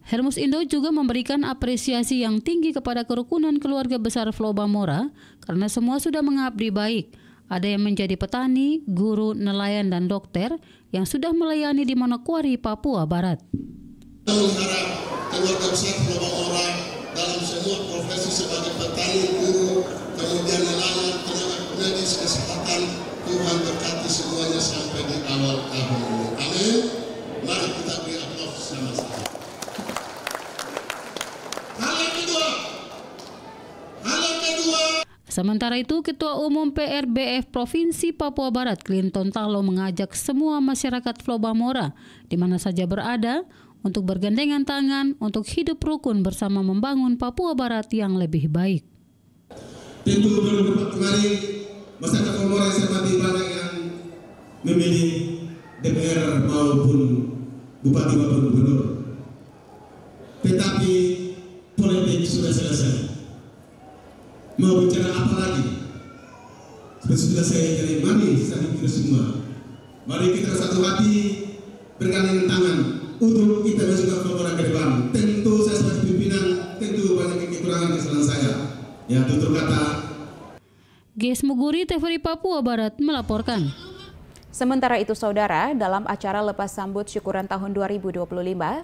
S1: Hermus Indo juga memberikan apresiasi yang tinggi kepada kerukunan keluarga besar Flobamora karena semua sudah mengabdi baik. Ada yang menjadi petani, guru, nelayan, dan dokter yang sudah melayani di Manokwari, Papua Barat.
S15: Mengharap keluarga besar Flobamora dalam semua profesi sebagai petani, guru, kemudian nelayan, tenaga medis, kesehatan, Tuhan berkati semuanya sampai di awal tahun ini. Amin. Mari kita beri aplaus sama-sama. Hal yang kedua.
S1: Sementara itu, Ketua Umum PRBF Provinsi Papua Barat, Clinton Talo, mengajak semua masyarakat Flobamora di mana saja berada untuk bergandengan tangan untuk hidup rukun bersama membangun Papua Barat yang lebih baik.
S15: Tentu baru kemarin masyarakat Flobamora yang saya hormati banyak yang memilih DPR maupun bupati maupun gubernur. Tetapi politik sudah selesai. Mau bicara apa lagi? Sudah saya jadi mari saling kita semua. Mari kita satu hati bergandengan tangan untuk kita masukkan Flobamora ke depan. Tentu saya sebagai pimpinan tentu banyak kekurangan kesalahan saya. Ya tutur kata.
S1: Ges Muguri, TVRI Papua Barat melaporkan.
S2: Sementara itu, Saudara, dalam acara lepas sambut syukuran tahun 2025,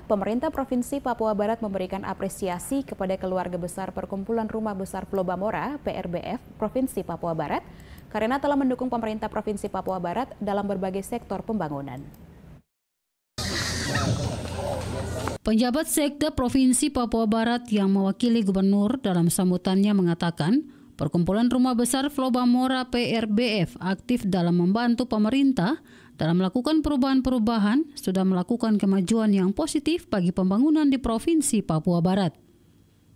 S2: pemerintah Provinsi Papua Barat memberikan apresiasi kepada keluarga besar Perkumpulan Rumah Besar Flobamora (PRBF) Provinsi Papua Barat karena telah mendukung pemerintah Provinsi Papua Barat dalam berbagai sektor pembangunan.
S1: Penjabat Sekda Provinsi Papua Barat yang mewakili gubernur dalam sambutannya mengatakan, Perkumpulan Rumah Besar Flobamora PRBF aktif dalam membantu pemerintah dalam melakukan perubahan-perubahan, sudah melakukan kemajuan yang positif bagi pembangunan di Provinsi Papua Barat.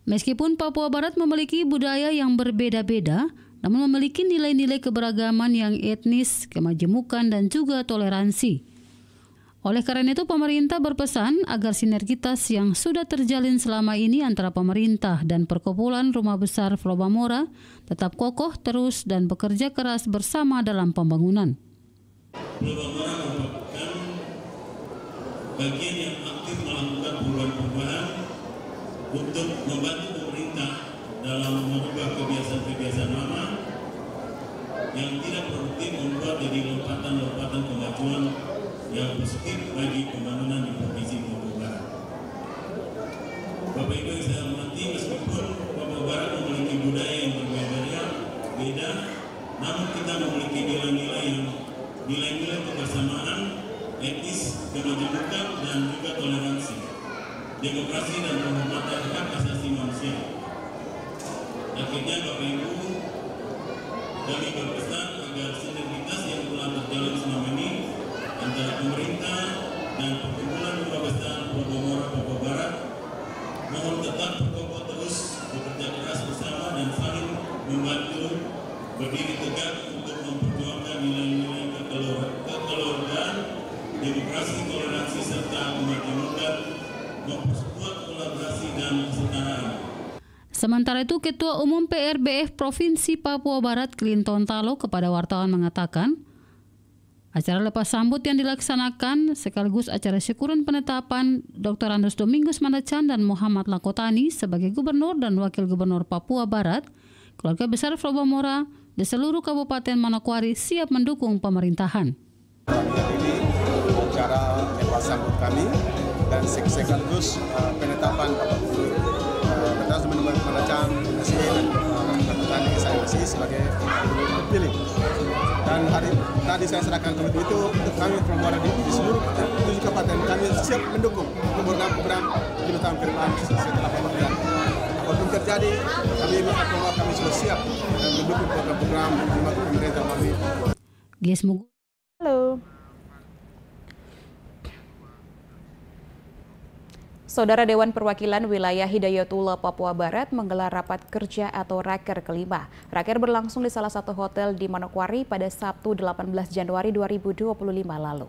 S1: Meskipun Papua Barat memiliki budaya yang berbeda-beda, namun memiliki nilai-nilai keberagaman yang etnis, kemajemukan, dan juga toleransi. Oleh karena itu, pemerintah berpesan agar sinergitas yang sudah terjalin selama ini antara pemerintah dan Perkumpulan Rumah Besar Flobamora tetap kokoh terus dan bekerja keras bersama dalam pembangunan.
S15: Flobamora merupakan bagian yang aktif melakukan perubahan-perubahan untuk membantu pemerintah dalam mengubah kebiasaan-kebiasaan lama yang tidak produktif membuat jadi lompatan-lompatan kemajuan yang positif bagi pembangunan di Provinsi Papua Barat.
S16: yang saya hormati, meskipun Papua Barat memiliki budaya yang berbeda, namun kita memiliki nilai-nilai kebersamaan, etis, kemajemukan, dan juga toleransi, demokrasi dan penghormatan hak asasi manusia. Akhirnya Bapak Ibu, kami berpesan agar sinergitas yang telah terjalin selama ini antara pemerintah dan perkumpulan Duta Besar Pulau Mora Papua Barat mohon tetap berkokoh terus bekerja keras bersama dan saling membantu berdiri tegak untuk memperjuangkan nilai-nilai kekeluargaan, demokrasi, toleransi serta kemajemukan, memperkuat kolaborasi dan kesetaraan.
S1: Sementara itu, Ketua Umum PRBF Provinsi Papua Barat Clinton Talo kepada wartawan mengatakan, acara lepas sambut yang dilaksanakan sekaligus acara syukuran penetapan Dr. Andes Domingus Mandacan dan Muhammad Lakotani sebagai Gubernur dan Wakil Gubernur Papua Barat, keluarga besar Pulau Mora di seluruh Kabupaten Manokwari siap mendukung pemerintahan.
S8: Ini acara lepas sambut kami dan sekaligus penetapan Bapak Gubernur Mandacan dan Lakotani SIMC sebagai gubernur terpilih. Dan hari tadi saya serahkan komitmen itu untuk kami Pulau di seluruh 7 kabupaten. Kami siap mendukung program-program 7 tahun ke depan setelah pemilihan. Apapun terjadi, kami sudah siap mendukung program-program pemerintah kami.
S2: Halo. Saudara Dewan Perwakilan Wilayah Hidayatullah Papua Barat menggelar rapat kerja atau Raker kelima. Raker berlangsung di salah satu hotel di Manokwari pada Sabtu 18 Januari 2025 lalu.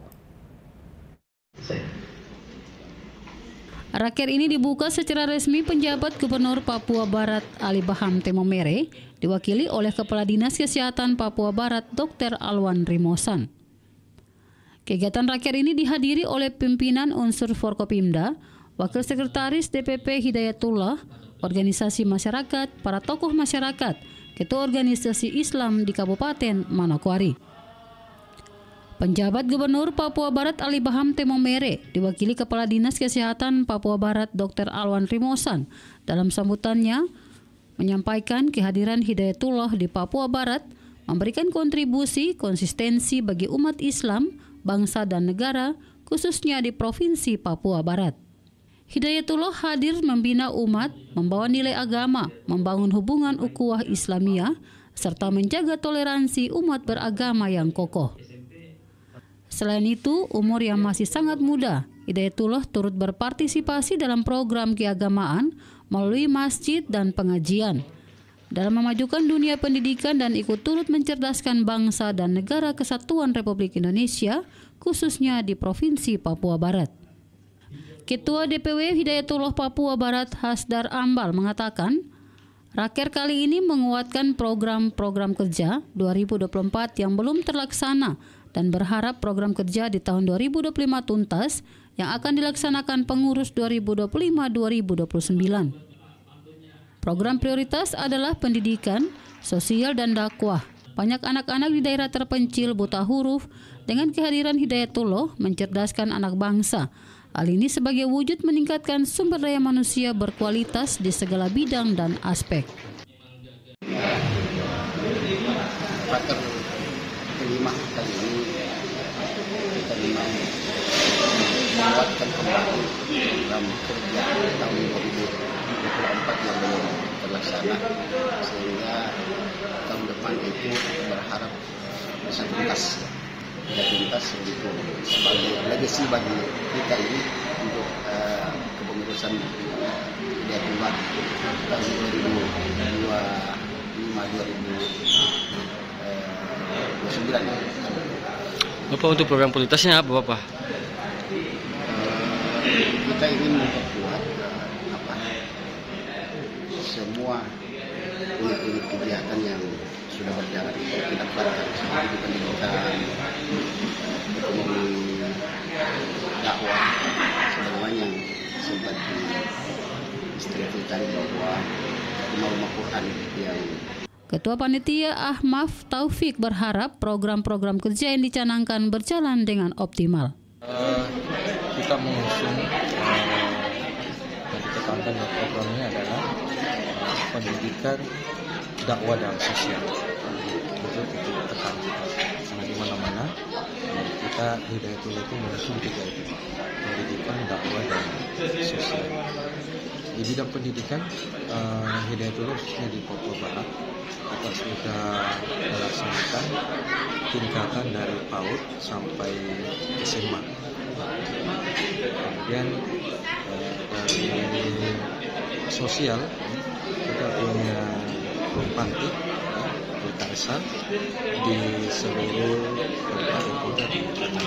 S1: Raker ini dibuka secara resmi penjabat Gubernur Papua Barat Ali Baham Temomere, diwakili oleh Kepala Dinas Kesehatan Papua Barat Dr. Alwan Rimosan. Kegiatan Raker ini dihadiri oleh pimpinan unsur Forkopimda, Wakil Sekretaris DPP Hidayatullah, organisasi masyarakat, para tokoh masyarakat, ketua organisasi Islam di Kabupaten Manokwari. Penjabat Gubernur Papua Barat Ali Baham Temomere diwakili Kepala Dinas Kesehatan Papua Barat Dr. Alwan Rimosan dalam sambutannya menyampaikan kehadiran Hidayatullah di Papua Barat memberikan kontribusi konsistensi bagi umat Islam, bangsa dan negara, khususnya di Provinsi Papua Barat. Hidayatullah hadir membina umat, membawa nilai agama, membangun hubungan ukhuwah Islamiyah, serta menjaga toleransi umat beragama yang kokoh. Selain itu, umur yang masih sangat muda, Hidayatullah turut berpartisipasi dalam program keagamaan melalui masjid dan pengajian, dalam memajukan dunia pendidikan dan ikut turut mencerdaskan bangsa dan negara kesatuan Republik Indonesia, khususnya di Provinsi Papua Barat. Ketua DPW Hidayatullah Papua Barat Hasdar Ambal mengatakan, Raker kali ini menguatkan program-program kerja 2024 yang belum terlaksana dan berharap program kerja di tahun 2025 tuntas yang akan dilaksanakan pengurus 2025-2029. Program prioritas adalah pendidikan, sosial, dan dakwah. Banyak anak-anak di daerah terpencil buta huruf dengan kehadiran Hidayatullah mencerdaskan anak bangsa. Hal ini sebagai wujud meningkatkan sumber daya manusia berkualitas di segala bidang dan aspek.
S17: Raker kelima kali ini kita memang menguatkan kembali program kerja tahun 2024 yang belum terlaksana, sehingga tahun depan itu berharap bisa tuntas. Untuk sebagai legasi bagi kita ini untuk kepengurusan Hidayatullah tahun 2025-2029.
S13: Bapak, untuk program prioritasnya apa Bapak?
S17: Kita ingin memperkuat semua unit-unit kegiatan yang sudah berjalan kita lakukan seperti pendidikan, ekonomi, dakwah, semuanya yang sempat diistrikan bahwa rumah-rumah Quran yang
S1: Ketua Panitia Ahmaf Taufik berharap program-program kerja yang dicanangkan berjalan dengan optimal.
S6: Kita mengusung dari
S18: konten program ini adalah pendidikan dakwah dan sosial. Itu tekan karena di mana-mana kita Hidayatul itu mengusung tiga itu, pendidikan, dakwah dan sosial. Di bidang pendidikan, Hidayatul khususnya di Papua Barat kita sudah melaksanakan tingkatan dari PAUD sampai SMA. Kemudian dari sosial kita punya panti Kalsa di seluruh kabupaten kota di Tanah.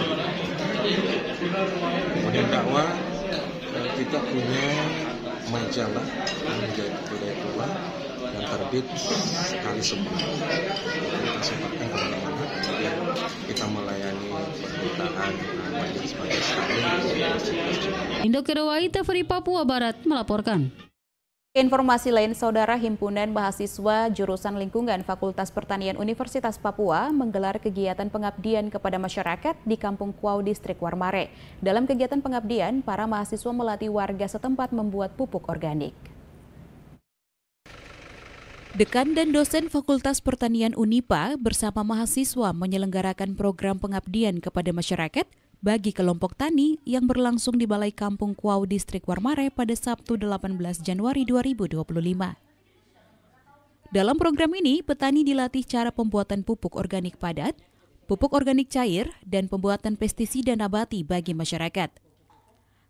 S18: Kemudian dakwah kita punya majalah Hidayatullah yang terbit sekali sebulan. Kita sebarkan kemana-mana. Kemudian kita melayani permintaan majelis-majelis taklim.
S1: Indo Kerawai, TVRI Papua Barat melaporkan.
S2: Informasi lain, Saudara, Himpunan Mahasiswa Jurusan Lingkungan Fakultas Pertanian Universitas Papua menggelar kegiatan pengabdian kepada masyarakat di Kampung Kuau, Distrik Warmare. Dalam kegiatan pengabdian, para mahasiswa melatih warga setempat membuat pupuk organik. Dekan dan dosen Fakultas Pertanian Unipa bersama mahasiswa menyelenggarakan program pengabdian kepada masyarakat bagi kelompok tani yang berlangsung di Balai Kampung Kuau, Distrik Warmare pada Sabtu 18 Januari 2025. Dalam program ini, petani dilatih cara pembuatan pupuk organik padat, pupuk organik cair, dan pembuatan pestisida nabati bagi masyarakat.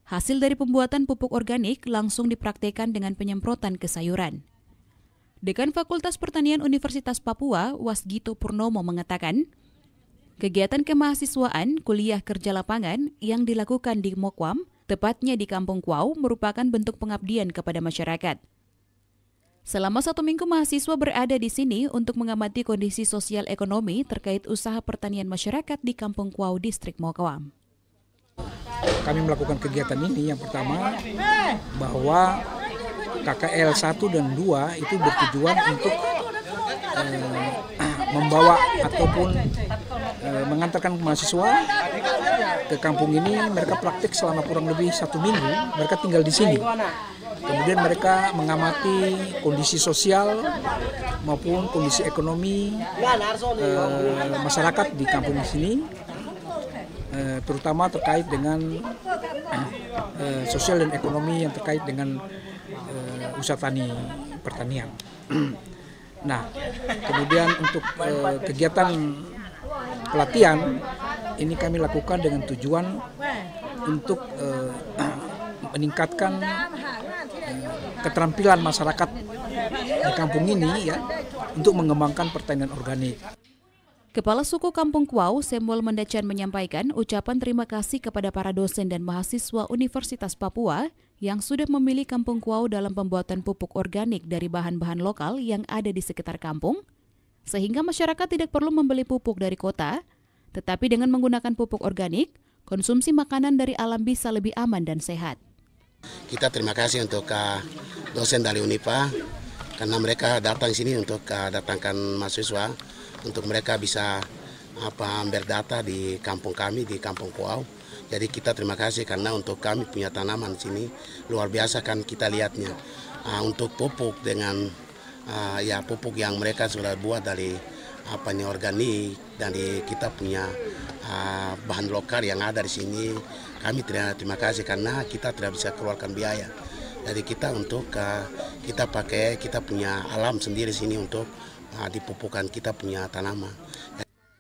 S2: Hasil dari pembuatan pupuk organik langsung dipraktekkan dengan penyemprotan ke sayuran. Dekan Fakultas Pertanian Universitas Papua, Wasgito Purnomo mengatakan, kegiatan kemahasiswaan kuliah kerja lapangan yang dilakukan di Mokwam, tepatnya di Kampung Kuau, merupakan bentuk pengabdian kepada masyarakat. Selama 1 minggu mahasiswa berada di sini untuk mengamati kondisi sosial ekonomi terkait usaha pertanian masyarakat di Kampung Kuau, Distrik Mokwam.
S19: Kami melakukan kegiatan ini yang pertama bahwa KKL 1 dan 2 itu bertujuan untuk membawa ataupun mengantarkan mahasiswa ke kampung ini. Mereka praktik selama kurang lebih 1 minggu, mereka tinggal di sini. Kemudian mereka mengamati kondisi sosial maupun kondisi ekonomi masyarakat di kampung sini, terutama terkait dengan sosial dan ekonomi yang terkait dengan usaha pertanian. Nah, kemudian untuk kegiatan pelatihan ini kami lakukan dengan tujuan untuk meningkatkan keterampilan masyarakat di kampung ini ya untuk mengembangkan pertanian organik.
S2: Kepala Suku Kampung Kuau, Samuel Mendacan, menyampaikan ucapan terima kasih kepada para dosen dan mahasiswa Universitas Papua yang sudah memilih Kampung Kuau dalam pembuatan pupuk organik dari bahan-bahan lokal yang ada di sekitar kampung, sehingga masyarakat tidak perlu membeli pupuk dari kota, tetapi dengan menggunakan pupuk organik, konsumsi makanan dari alam bisa lebih aman dan sehat.
S17: Kita terima kasih untuk dosen dari Unipa karena mereka datang sini untuk datangkan mahasiswa untuk mereka bisa berdata di kampung kami di Kampung Kuau. Jadi kita terima kasih karena untuk kami punya tanaman sini luar biasa kan kita lihatnya. Untuk pupuk dengan pupuk yang mereka sudah buat dari organik, dari kita punya bahan lokal yang ada di sini. Kami terima kasih karena kita tidak bisa keluarkan biaya. Jadi kita untuk kita pakai kita punya alam sendiri sini untuk dipupukan kita punya tanaman.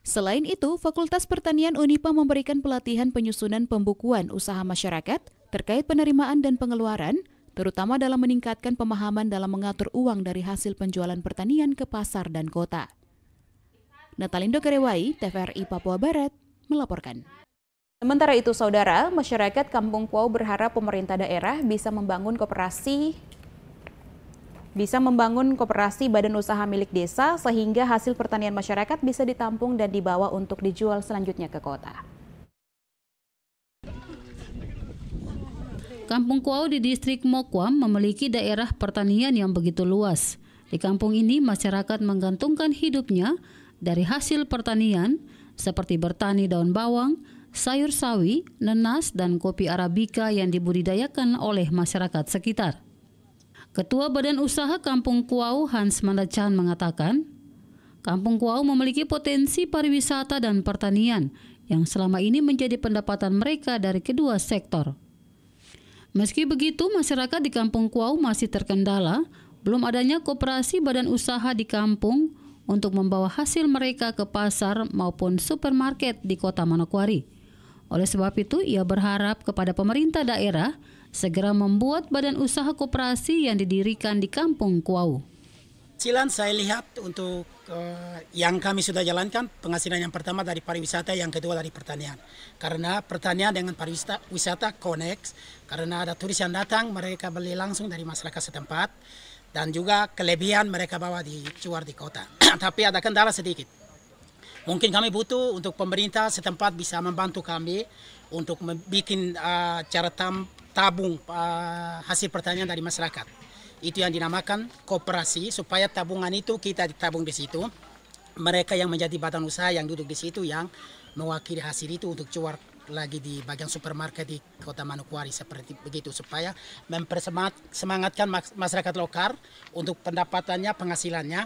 S2: Selain itu, Fakultas Pertanian Unipa memberikan pelatihan penyusunan pembukuan usaha masyarakat terkait penerimaan dan pengeluaran, terutama dalam meningkatkan pemahaman dalam mengatur uang dari hasil penjualan pertanian ke pasar dan kota. Natalindo Kerewai, TVRI Papua Barat, melaporkan. Sementara itu, Saudara, masyarakat Kampung Kuau berharap pemerintah daerah bisa membangun koperasi badan usaha milik desa sehingga hasil pertanian masyarakat bisa ditampung dan dibawa untuk dijual selanjutnya ke kota.
S1: Kampung Kuau di Distrik Mokwam memiliki daerah pertanian yang begitu luas. Di kampung ini masyarakat menggantungkan hidupnya dari hasil pertanian seperti bertani daun bawang, sayur sawi, nenas, dan kopi Arabica yang dibudidayakan oleh masyarakat sekitar. Ketua Badan Usaha Kampung Kuau Hans Mandachan mengatakan, Kampung Kuau memiliki potensi pariwisata dan pertanian yang selama ini menjadi pendapatan mereka dari kedua sektor. Meski begitu, masyarakat di Kampung Kuau masih terkendala belum adanya koperasi badan usaha di kampung untuk membawa hasil mereka ke pasar maupun supermarket di Kota Manokwari. Oleh sebab itu, ia berharap kepada pemerintah daerah segera membuat badan usaha koperasi yang didirikan di Kampung Kuau.
S20: Penghasilan saya lihat untuk yang kami sudah jalankan, penghasilan yang pertama dari pariwisata, yang kedua dari pertanian. Karena pertanian dengan pariwisata connect, karena ada turis yang datang, mereka beli langsung dari masyarakat setempat, dan juga kelebihan mereka bawa dijual di kota. Tapi ada kendala sedikit. Mungkin kami butuh untuk pemerintah setempat bisa membantu kami untuk membuat cara tabung hasil pertanian dari masyarakat. Itu yang dinamakan koperasi, supaya tabungan itu kita ditabung di situ. Mereka yang menjadi badan usaha yang duduk di situ yang mewakili hasil itu untuk jual lagi di bagian supermarket di Kota Manokwari, seperti begitu, supaya mempersemangatkan masyarakat lokal untuk pendapatannya, penghasilannya,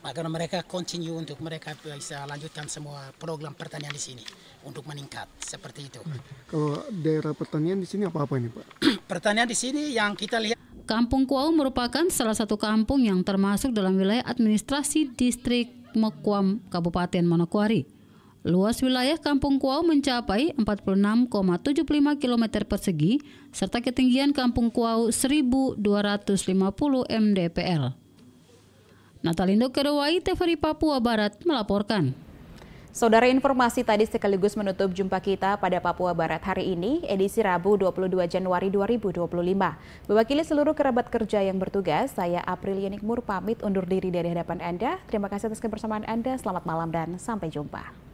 S20: agar mereka continue untuk mereka bisa lanjutkan semua program pertanian di sini untuk meningkat, seperti itu.
S21: Kalau daerah pertanian di sini apa-apa ini, Pak?
S20: Pertanian di sini yang kita lihat,
S1: Kampung Kuau merupakan salah satu kampung yang termasuk dalam wilayah administrasi distrik Mekwam, Kabupaten Manokwari. Luas wilayah Kampung Kuau mencapai 46,75 km persegi, serta ketinggian Kampung Kuau 1.250 mdpl. Natalindo Kedowai, TVRI Papua Barat melaporkan.
S2: Saudara, informasi tadi sekaligus menutup jumpa kita pada Papua Barat hari ini, edisi Rabu 22 Januari 2025. Mewakili seluruh kerabat kerja yang bertugas, saya Aprilia Nikmur pamit undur diri dari hadapan Anda. Terima kasih atas kebersamaan Anda, selamat malam dan sampai jumpa.